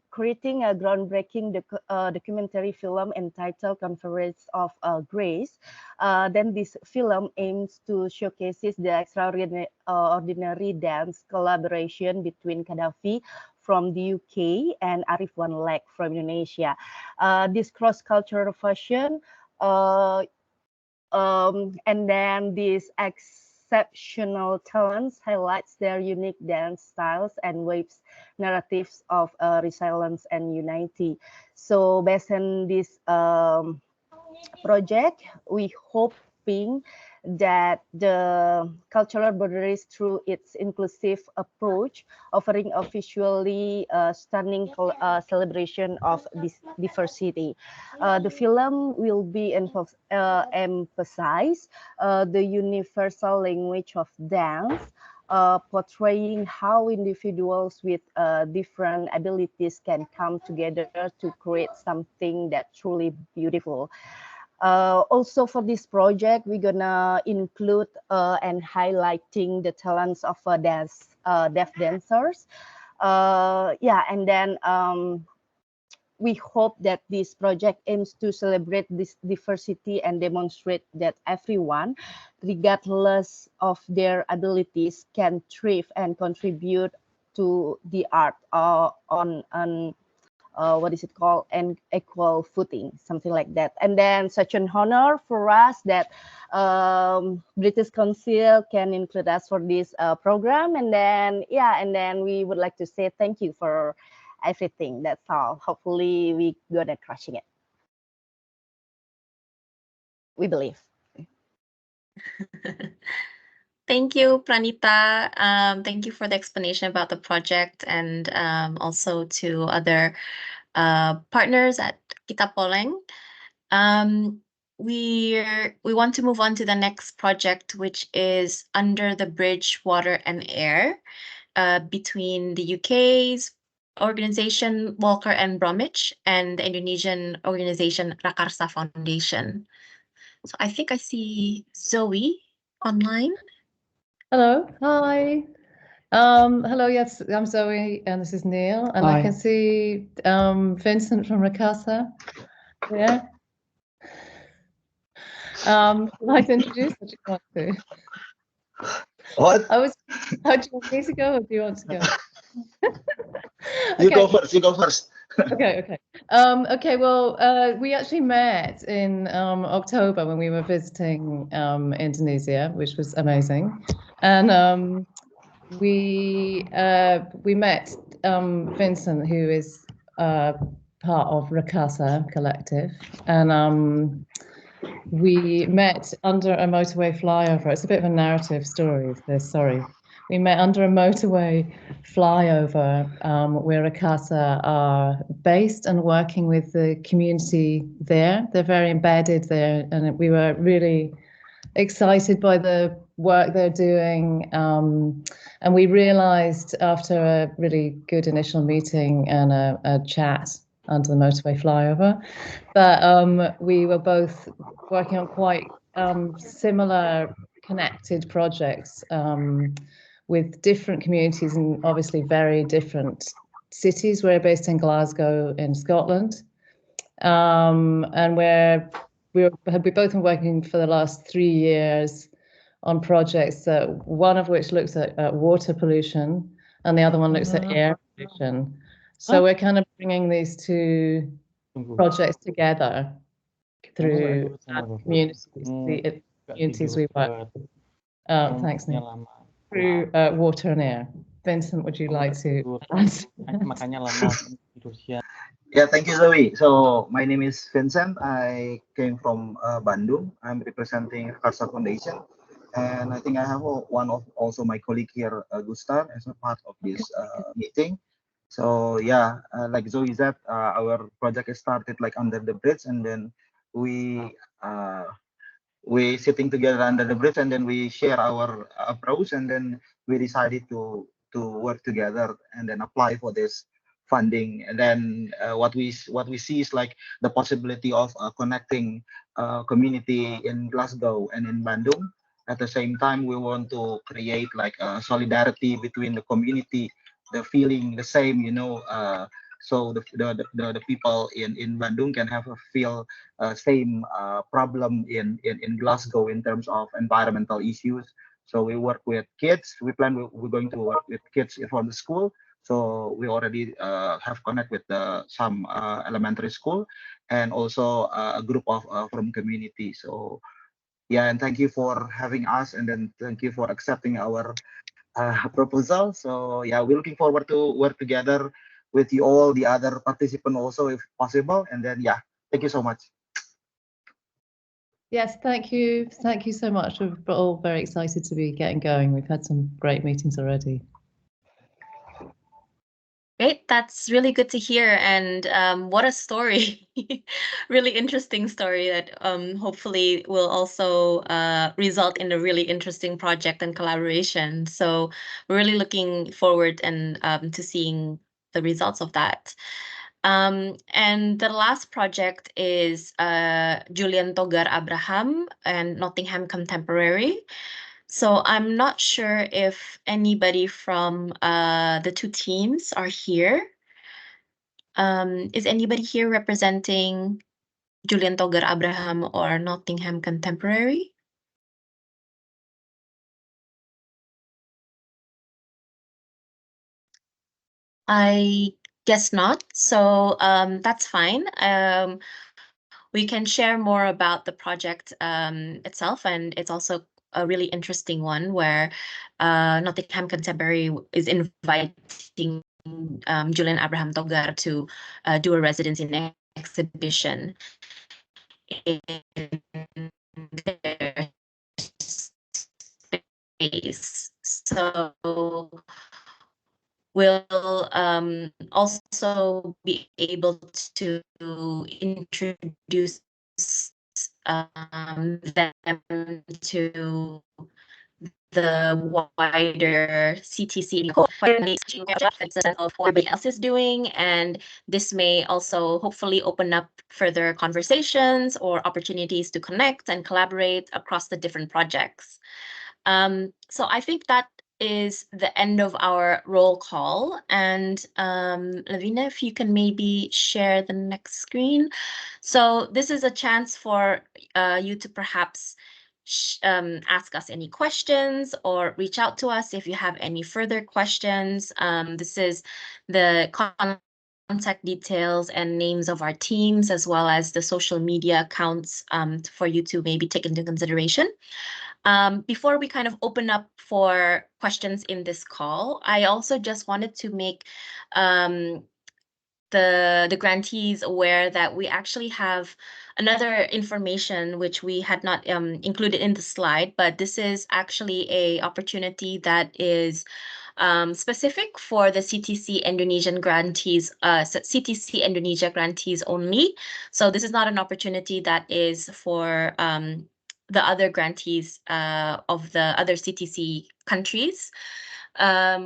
creating a groundbreaking documentary film entitled Conference of Grace. Then this film aims to showcases the extraordinary dance collaboration between Gaddafi from the UK and Arif Wanlek from Indonesia. This cross-cultural fusion, and then these exceptional talents highlights their unique dance styles and waves narratives of resilience and unity. So based on this project, we hoping that the cultural boundaries through its inclusive approach, offering a visually stunning celebration of this diversity. The film will be emphasize the universal language of dance, portraying how individuals with different abilities can come together to create something that truly beautiful. Also for this project, we're gonna include and highlighting the talents of deaf dancers. Yeah, and then we hope that this project aims to celebrate this diversity and demonstrate that everyone, regardless of their abilities, can thrive and contribute to the art on what is it called, an equal footing, something like that. And then such an honor for us that British Council can include us for this program. And then, yeah, and then we would like to say thank you for everything. That's all. Hopefully we gonna crushing it. We believe. Thank you, Pranita. Thank you for the explanation about the project and also to other partners at Kita Poleng. We want to move on to the next project, which is Under the Bridge, Water and Air, between the UK's organization Walker and Bromwich and the Indonesian organization Rakarsa Foundation. So I think I see Zoe online. Hello, hi. Hello, yes, I'm Zoe, and this is Neil, and I can see Vincent from Rakarsa. Yeah. Like to introduce, or do you want to? What? How do you want me to go, or do you want to go? You go first. You go first. Okay. Well, we actually met in October when we were visiting Indonesia, which was amazing, and we met Vincent, who is part of Rakarsa Collective, and we met under a motorway flyover. It's a bit of a narrative story, this, sorry. We met under a motorway flyover where Rakarsa are based and working with the community there. They're very embedded there, and we were really excited by the work they're doing. And we realized after a really good initial meeting and a chat under the motorway flyover that we were both working on quite similar connected projects with different communities and obviously very different cities. We're based in Glasgow in Scotland, and we've both been working for the last 3 years on projects, one of which looks at water pollution and the other one looks at air pollution. So we're kind of bringing these two projects together through communities we work with. Thanks, Neil. Through water and air. Vincent, would you like to answer? Yeah, thank you, Zoe. So my name is Vincent. I came from Bandung. I'm representing Rakarsa Foundation, and I think I have one of also my colleague here, Gustav, as a part of this meeting. So yeah, like Zoe said, our project is started like under the bridge, and then we sitting together under the bridge, and then we share our approach, and then we decided to work together and then apply for this funding. And then what we see is like the possibility of connecting community in Glasgow and in Bandung. At the same time, we want to create like solidarity between the community, the feeling the same, so the people in Bandung can have a feel same problem in Glasgow in terms of environmental issues. So we work with kids. We're going to work with kids from the school. So we already have connect with some elementary school and also a group of from community. So yeah, and thank you for having us, and then thank you for accepting our proposal. So yeah, we're looking forward to work together with you all, the other participants also, if possible. And then yeah, thank you so much. Yes, thank you. Thank you so much. We're all very excited to be getting going. We've had some great meetings already. Great, that's really good to hear, and what a story! Really interesting story that hopefully will also result in a really interesting project and collaboration. So we're really looking forward and to seeing the results of that. And the last project is Julian Togar Abraham and Nottingham Contemporary. So I'm not sure if anybody from the two teams are here. Is anybody here representing Julian Togar Abraham or Nottingham Contemporary? I guess not. So that's fine. We can share more about the project itself, and it's also a really interesting one where Nottingham Contemporary is inviting Julian Abraham Togar to do a residency in exhibition in their space. So we'll also be able to introduce them to the wider CTC of what everybody else is doing, and this may also hopefully open up further conversations or opportunities to connect and collaborate across the different projects. So I think that is the end of our roll call. And Lavina, if you can maybe share the next screen. So this is a chance for you to perhaps ask us any questions or reach out to us if you have any further questions. This is the contact details and names of our teams, as well as the social media accounts for you to maybe take into consideration. Before we kind of open up for questions in this call, I also just wanted to make the grantees aware that we actually have another information which we had not included in the slide, but this is actually a opportunity that is specific for the CTC Indonesian grantees, CTC Indonesia grantees only. So this is not an opportunity that is for the other grantees of the other CTC countries,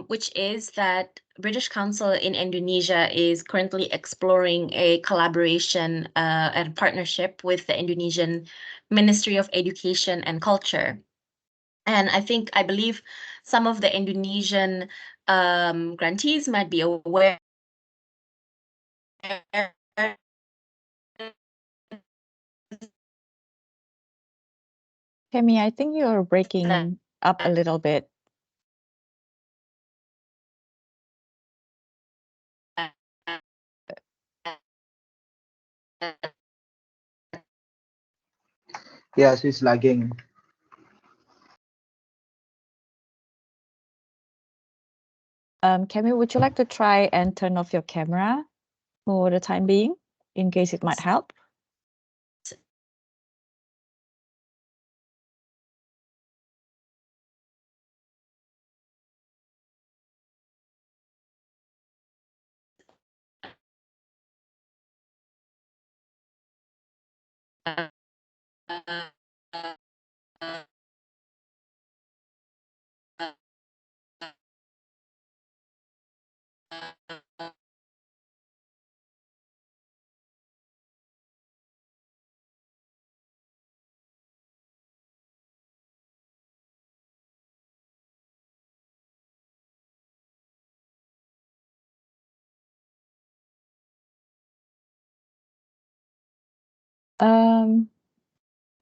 which is that British Council in Indonesia is currently exploring a collaboration and partnership with the Indonesian Ministry of Education and Culture. And I believe some of the Indonesian grantees might be aware Kemi, I think you're breaking up a little bit. Yeah, she's lagging. Kemi, would you like to try and turn off your camera for the time being, in case it might help?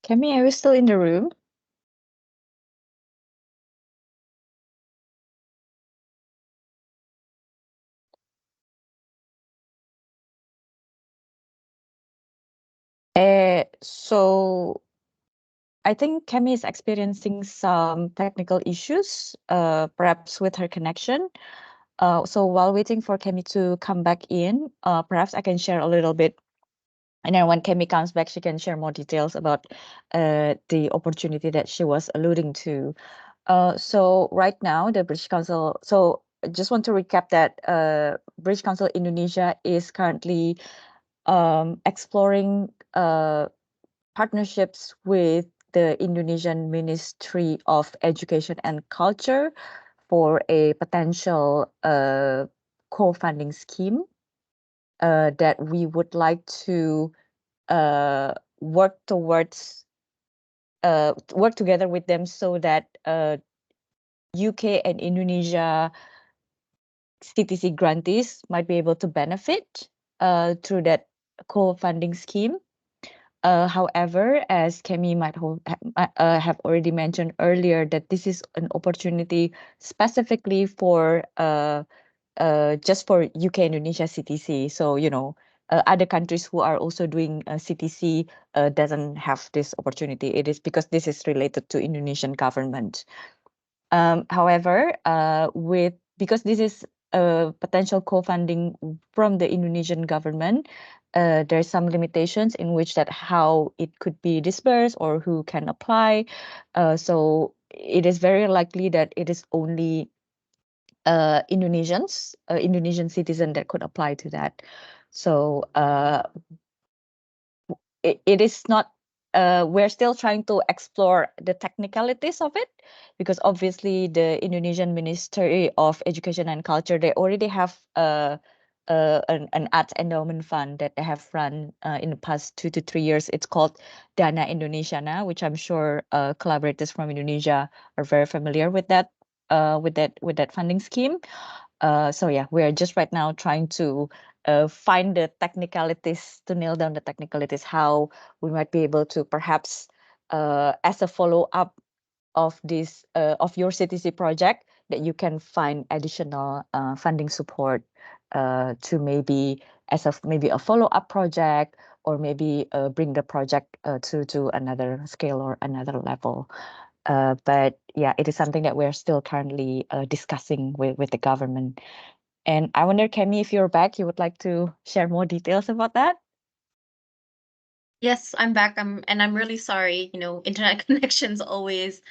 Kemi, are you still in the room? So I think Kemi is experiencing some technical issues, perhaps with her connection. So while waiting for Kemi to come back in, perhaps I can share a little bit. And then when Kemi comes back, she can share more details about the opportunity that she was alluding to. So right now, the British Council, so just want to recap that British Council Indonesia is currently exploring partnerships with the Indonesian Ministry of Education and Culture for a potential co-funding scheme that we would like to work together with them so that UK and Indonesia CTC grantees might be able to benefit through that co-funding scheme. However, as Kemi might have already mentioned earlier, that this is an opportunity specifically for just for UK Indonesia CTC. So, you know, other countries who are also doing CTC doesn't have this opportunity. It is because this is related to Indonesian government. However, because this is a potential co-funding from the Indonesian government, there's some limitations in which that how it could be dispersed or who can apply. So it is very likely that it is only Indonesian citizen that could apply to that. So it is not. We're still trying to explore the technicalities of it, because obviously the Indonesian Ministry of Education and Culture, they already have an arts endowment fund that they have run in the past 2 to 3 years. It's called Dana Indonesia, which I'm sure collaborators from Indonesia are very familiar with that funding scheme. So yeah, we are just right now trying to find the technicalities, to nail down the technicalities, how we might be able to perhaps as a follow-up of this of your CTC project, that you can find additional funding support to maybe maybe a follow-up project, or maybe bring the project to another scale or another level. But yeah, it is something that we're still currently discussing with the government. And I wonder, Kemi, if you're back, you would like to share more details about that? Yes, I'm back. I'm really sorry. You know, internet connection's always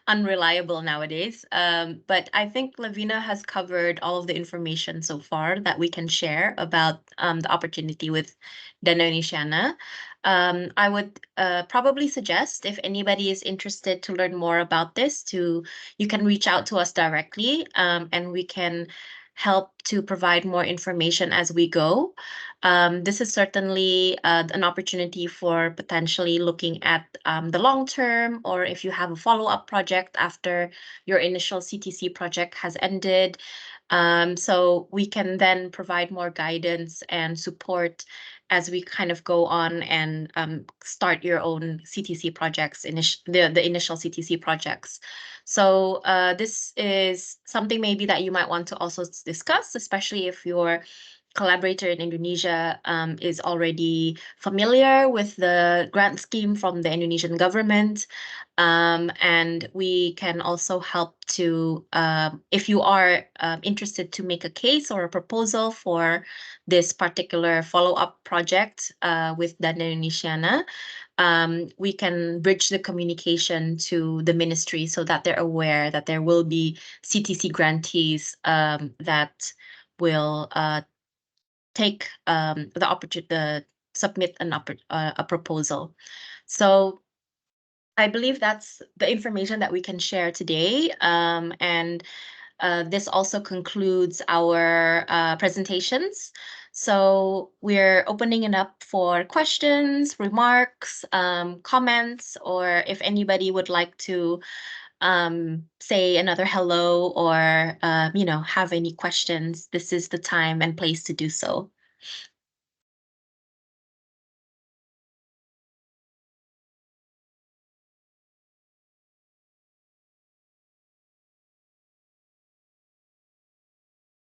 unreliable nowadays. But I think Lavina has covered all of the information so far that we can share about the opportunity with Dana Indonesia. I would probably suggest, if anybody is interested to learn more about this, you can reach out to us directly, and we can help to provide more information as we go. This is certainly an opportunity for potentially looking at the long term, or if you have a follow-up project after your initial CTC project has ended. So we can then provide more guidance and support as we kind of go on and start your own CTC projects, the initial CTC projects. So this is something maybe that you might want to also discuss, especially if your collaborator in Indonesia is already familiar with the grant scheme from the Indonesian government. And we can also help to, if you are interested to make a case or a proposal for this particular follow-up project with Dana Indonesia, we can bridge the communication to the ministry so that they're aware that there will be CTC grantees that will take the opportunity, submit a proposal. So I believe that's the information that we can share today. And this also concludes our presentations. So we're opening it up for questions, remarks, comments, or if anybody would like to say another hello, or you know, have any questions, this is the time and place to do so.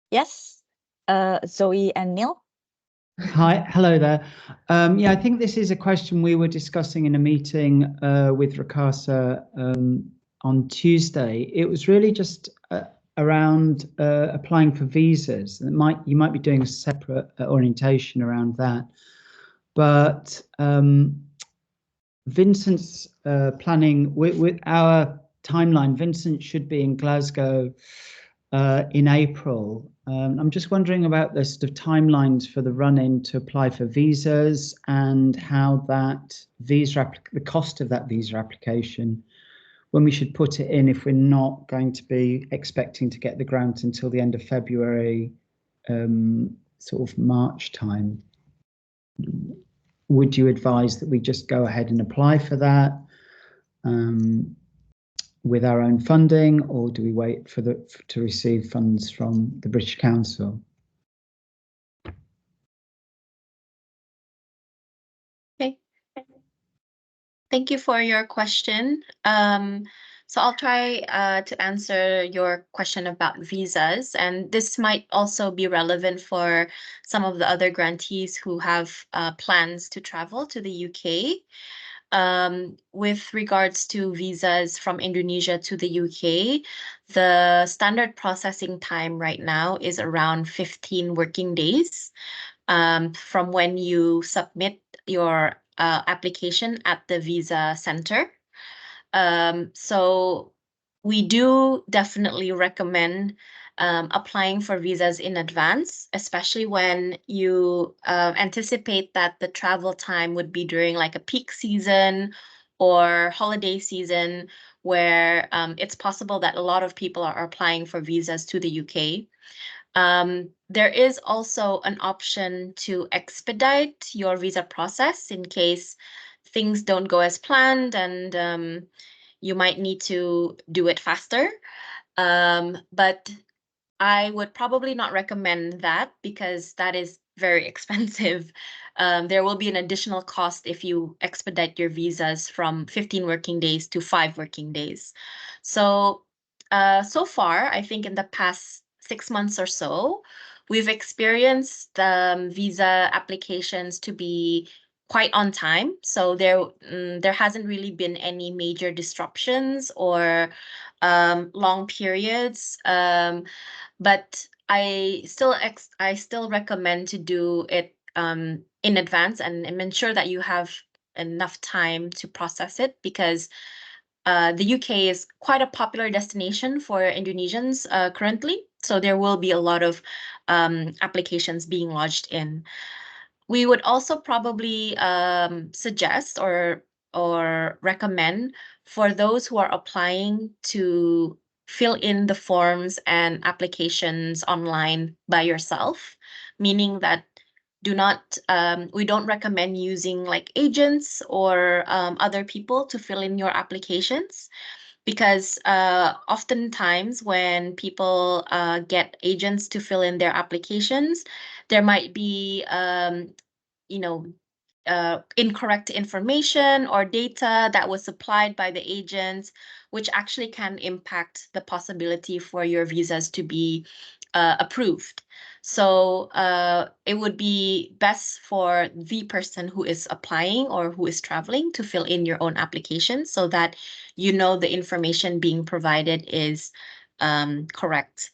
Yes, Zoe and Neil. Hi, hello there. Yeah, I think this is a question we were discussing in a meeting with Rakasa on Tuesday. It was really just around applying for visas. You might be doing a separate orientation around that. But Vincent's planning with our timeline. Vincent should be in Glasgow in April. I'm just wondering about the sort of timelines for the run-in to apply for visas and how that the cost of that visa application, when we should put it in if we're not going to be expecting to get the grant until the end of February, sort of March time. Would you advise that we just go ahead and apply for that with our own funding, or do we wait to receive funds from the British Council? Okay. Thank you for your question. So I'll try to answer your question about visas, and this might also be relevant for some of the other grantees who have plans to travel to the UK. With regards to visas from Indonesia to the UK, the standard processing time right now is around 15 working days from when you submit your application at the visa center. So we do definitely recommend applying for visas in advance, especially when you anticipate that the travel time would be during like a peak season or holiday season, where it's possible that a lot of people are applying for visas to the UK. There is also an option to expedite your visa process in case things don't go as planned, and you might need to do it faster. But I would probably not recommend that because that is very expensive. There will be an additional cost if you expedite your visas from 15 working days to 5 working days. So, so far, I think in the past 6 months or so, we've experienced the visa applications to be quite on time. So there hasn't really been any major disruptions or long periods. But I still recommend to do it in advance and ensure that you have enough time to process it, because the UK is quite a popular destination for Indonesians currently. So there will be a lot of applications being lodged in. We would also probably suggest or recommend for those who are applying to fill in the forms and applications online by yourself, meaning that we don't recommend using like agents or other people to fill in your applications, because oftentimes when people get agents to fill in their applications, there might be incorrect information or data that was supplied by the agents, which actually can impact the possibility for your visas to be approved. So it would be best for the person who is applying or who is traveling to fill in your own application so that you know the information being provided is correct.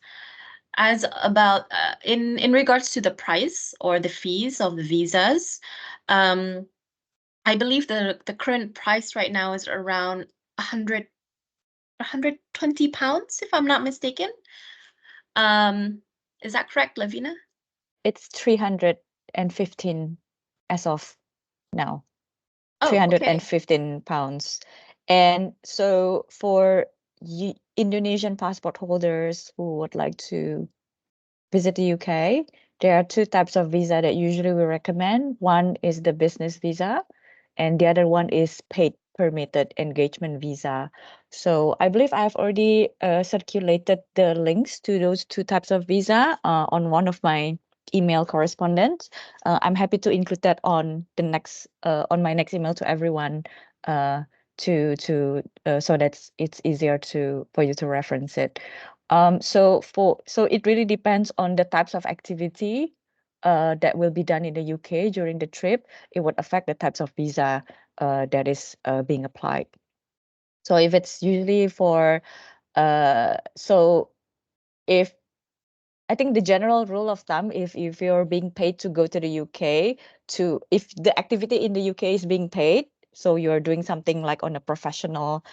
As about in regards to the price or the fees of the visas, I believe the current price right now is around 120 pounds, if I'm not mistaken. Is that correct, Lavina? It's 315 as of now. Oh, okay. 315 pounds. And so for Indonesian passport holders who would like to visit the UK, there are two types of visa that usually we recommend. One is the business visa, and the other one is paid permitted engagement visa. So I believe I've already circulated the links to those two types of visa on one of my email correspondence. I'm happy to include that on the next on my next email to everyone so that it's easier for you to reference it. So it really depends on the types of activity that will be done in the UK during the trip. It would affect the types of visa that is being applied. So if it's usually for so if I think the general rule of thumb, if you're being paid to go to the UK, if the activity in the UK is being paid, so you're doing something like on a professional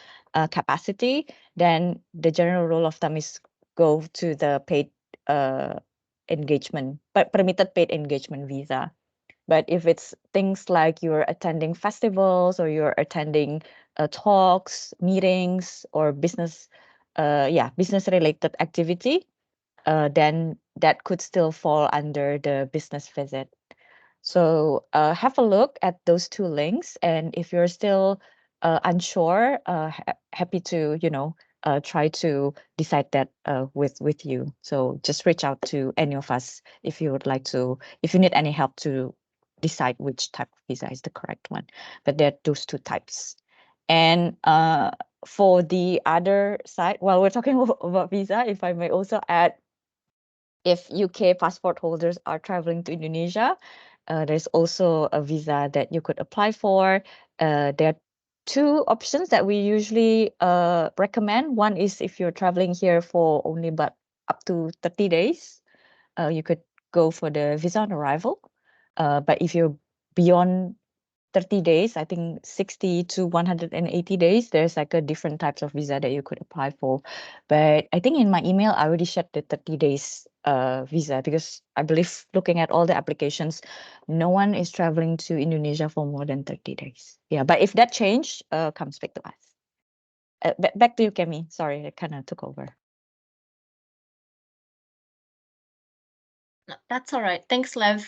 capacity, then the general rule of thumb is go to the paid engagement, but permitted paid engagement visa. But if it's things like you're attending festivals or you're attending talks, meetings, or business related activity, then that could still fall under the business visit. So have a look at those two links, and if you're still unsure, happy to try to decide that with you. So just reach out to any of us if you would like to, if you need any help to decide which type of visa is the correct one. But there are those two types. And for the other side, while we're talking about visa, if I may also add, if UK passport holders are traveling to Indonesia, there's also a visa that you could apply for. There are two options that we usually recommend. One is if you're traveling here for only about up to 30 days, you could go for the visa on arrival. But if you're beyond 30 days, I think 60 to 180 days, there's like a different types of visa that you could apply for. But I think in my email, I already shared the 30 days visa, because I believe looking at all the applications, no one is traveling to Indonesia for more than 30 days. Yeah, but if that change, come speak to us. Back to you, Kemi. Sorry, I kind of took over. No, that's all right. Thanks, Lev.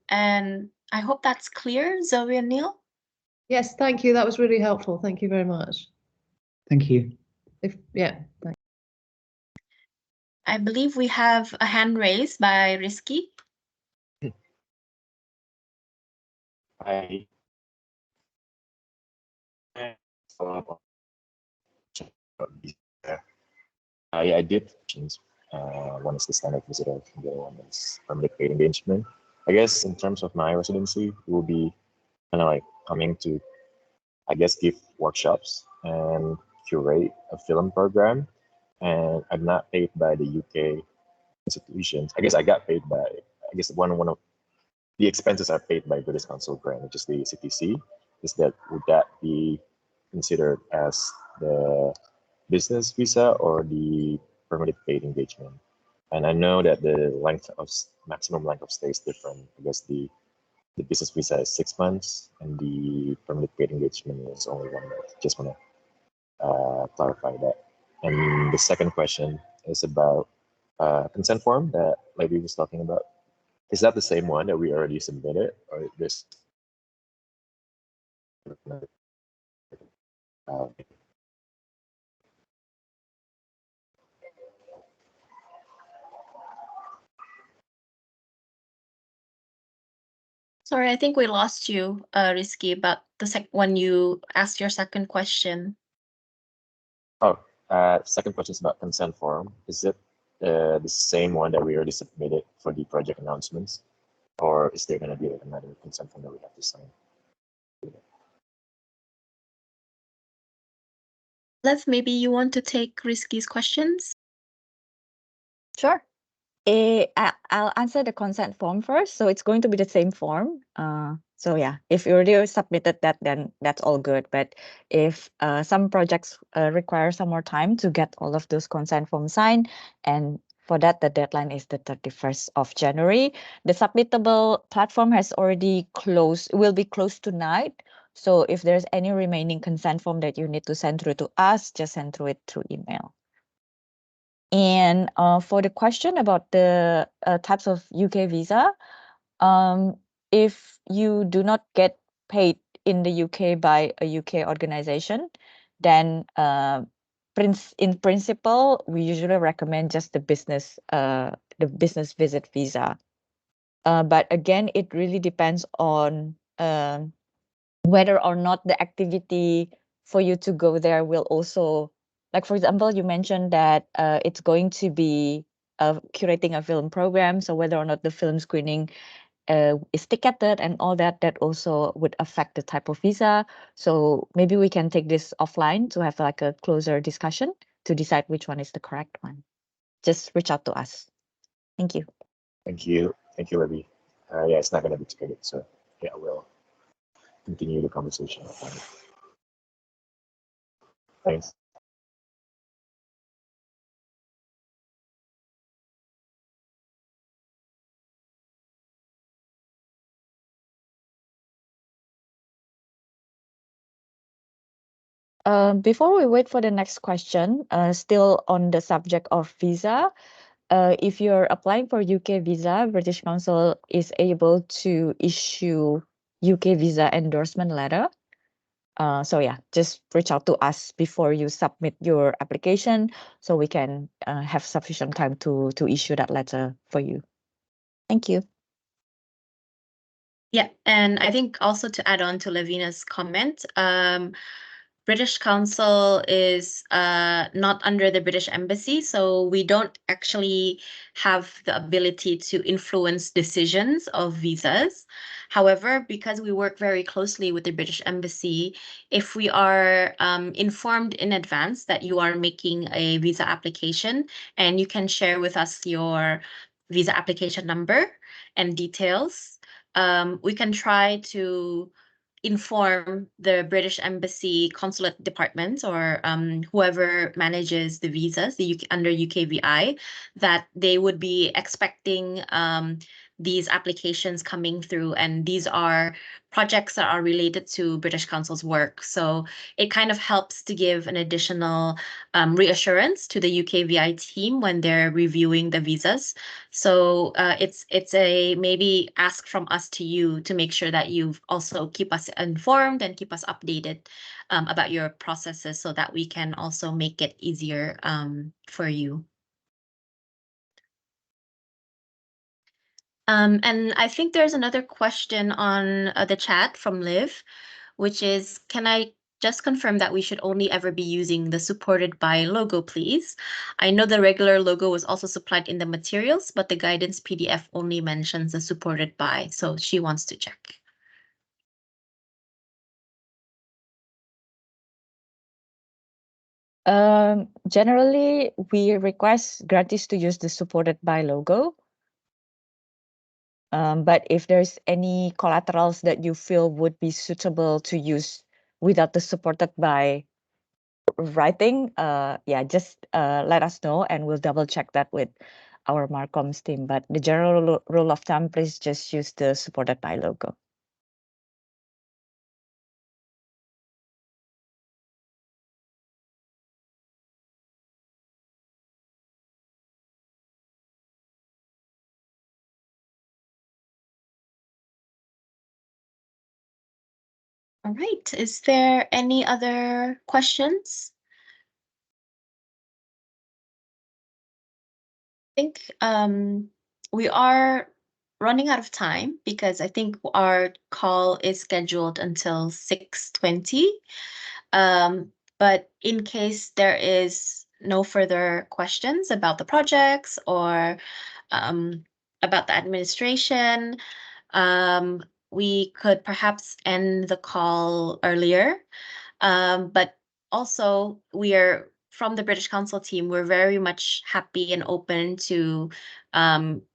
And I hope that's clear, Zoe and Neil. Yes, thank you. That was really helpful. Thank you very much. Thank you. Thanks. I believe we have a hand raised by Rizky. Hi. I did questions. One is the standard visitor, and the other one is permanent paid engagement. I guess in terms of my residency, will be kind of like coming to, I guess, give workshops and curate a film program. And I'm not paid by the UK institutions. I guess I got paid by, I guess one of the expenses are paid by British Council Grant, which is the CTC. Would that be considered as the business visa or the permanent paid engagement? And I know that the maximum length of stay is different. I guess the business visa is 6 months and the permanent paid engagement is only 1 month. Just want to clarify that. And the second question is about consent form that Lady was talking about. Is that the same one that we already submitted, or this? Sorry, I think we lost you, Rizky, about when you asked your second question. Oh, second question is about consent form. Is it the same one that we already submitted for the project announcements, or is there going to be another consent form that we have to sign? Lev, maybe you want to take Rizky's questions? Sure. I'll answer the consent form first. So it's going to be the same form. So yeah, if you already submitted that, then that's all good. But if some projects require some more time to get all of those consent forms signed, and for that, the deadline is the 31st of January. The submittable platform has already closed, will be closed tonight. So if there's any remaining consent form that you need to send through to us, just send through it through email. And for the question about the types of UK visa, if you do not get paid in the UK by a UK organization, then in principle, we usually recommend just the business visit visa. But again, it really depends on whether or not the activity for you to go there will also, like for example, you mentioned that it's going to be curating a film program. So whether or not the film screening is ticketed and all that, that also would affect the type of visa. So maybe we can take this offline to have like a closer discussion to decide which one is the correct one. Just reach out to us. Thank you. Thank you. Thank you, Libby. Yeah, it's not going to be ticketed. So yeah, we'll continue the conversation. Thanks. Before we wait for the next question, still on the subject of visa, if you're applying for UK visa, British Council is able to issue UK visa endorsement letter. So yeah, just reach out to us before you submit your application so we can have sufficient time to issue that letter for you. Thank you. Yeah, and I think also to add on to Lavina's comment, British Council is not under the British Embassy, so we don't actually have the ability to influence decisions of visas. However, because we work very closely with the British Embassy, if we are informed in advance that you are making a visa application, and you can share with us your visa application number and details, we can try to inform the British Embassy consulate departments or whoever manages the visas under UKVI that they would be expecting these applications coming through, and these are projects that are related to British Council's work. So it kind of helps to give an additional reassurance to the UKVI team when they're reviewing the visas. So it's a maybe ask from us to you to make sure that you also keep us informed and keep us updated about your processes so that we can also make it easier for you. And I think there's another question on the chat from Liv, which is, can I just confirm that we should only ever be using the supported by logo, please? I know the regular logo was also supplied in the materials, but the guidance PDF only mentions the supported by, so she wants to check. Generally, we request grantees to use the supported by logo. But if there's any collaterals that you feel would be suitable to use without the supported by writing, yeah, just let us know and we'll double check that with our Marcoms team. But the general rule of thumb, please just use the supported by logo. All right, is there any other questions? I think we are running out of time because I think our call is scheduled until 6:20. But in case there is no further questions about the projects or about the administration, we could perhaps end the call earlier. But also, we are from the British Council team, we're very much happy and open to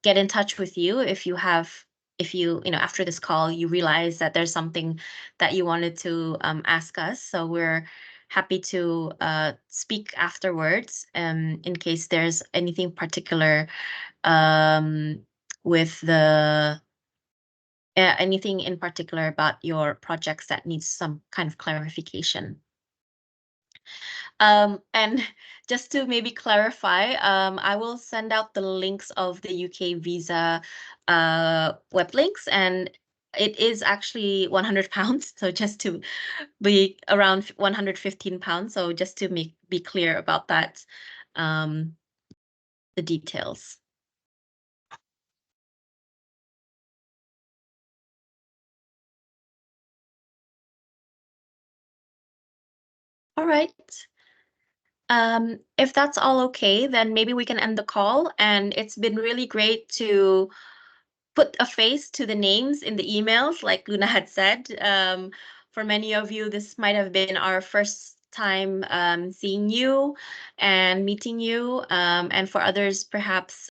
get in touch with you if you after this call, you realize that there's something that you wanted to ask us. So we're happy to speak afterwards in case there's anything particular with anything in particular about your projects that needs some kind of clarification. And just to maybe clarify, I will send out the links of the UK visa web links, and it is actually £100. So just to be around £115. So just to be clear about that, the details. All right. If that's all okay, then maybe we can end the call. And it's been really great to put a face to the names in the emails, like Luna had said. For many of you, this might have been our first time seeing you and meeting you. And for others, perhaps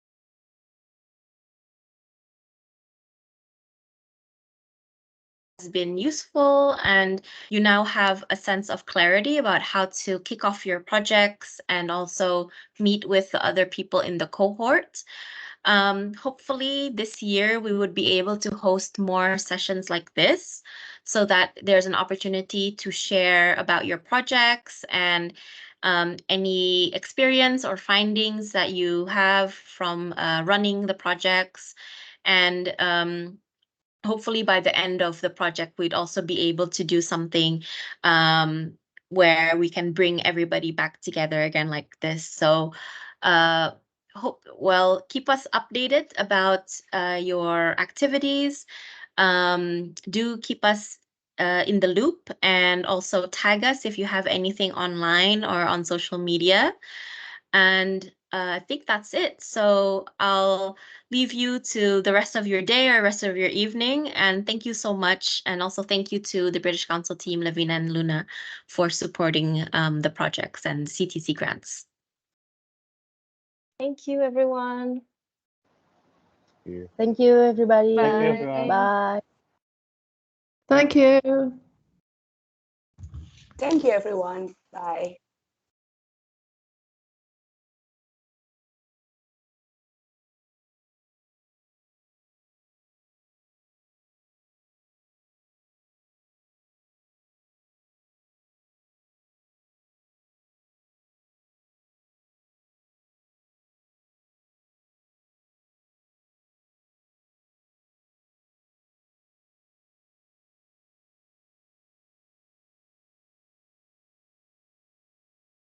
has been useful, and you now have a sense of clarity about how to kick off your projects and also meet with the other people in the cohort. Hopefully this year we would be able to host more sessions like this so that there's an opportunity to share about your projects and any experience or findings that you have from running the projects. And hopefully by the end of the project, we'd also be able to do something where we can bring everybody back together again like this. So keep us updated about your activities. Do keep us in the loop, and also tag us if you have anything online or on social media. And I think that's it. So I'll leave you to the rest of your day or rest of your evening. And thank you so much. And also thank you to the British Council team, Lavina and Luna, for supporting the projects and CTC grants. Thank you, everyone. Thank you, everybody. Thank you, everyone. Bye. Thank you. Thank you, everyone. Bye.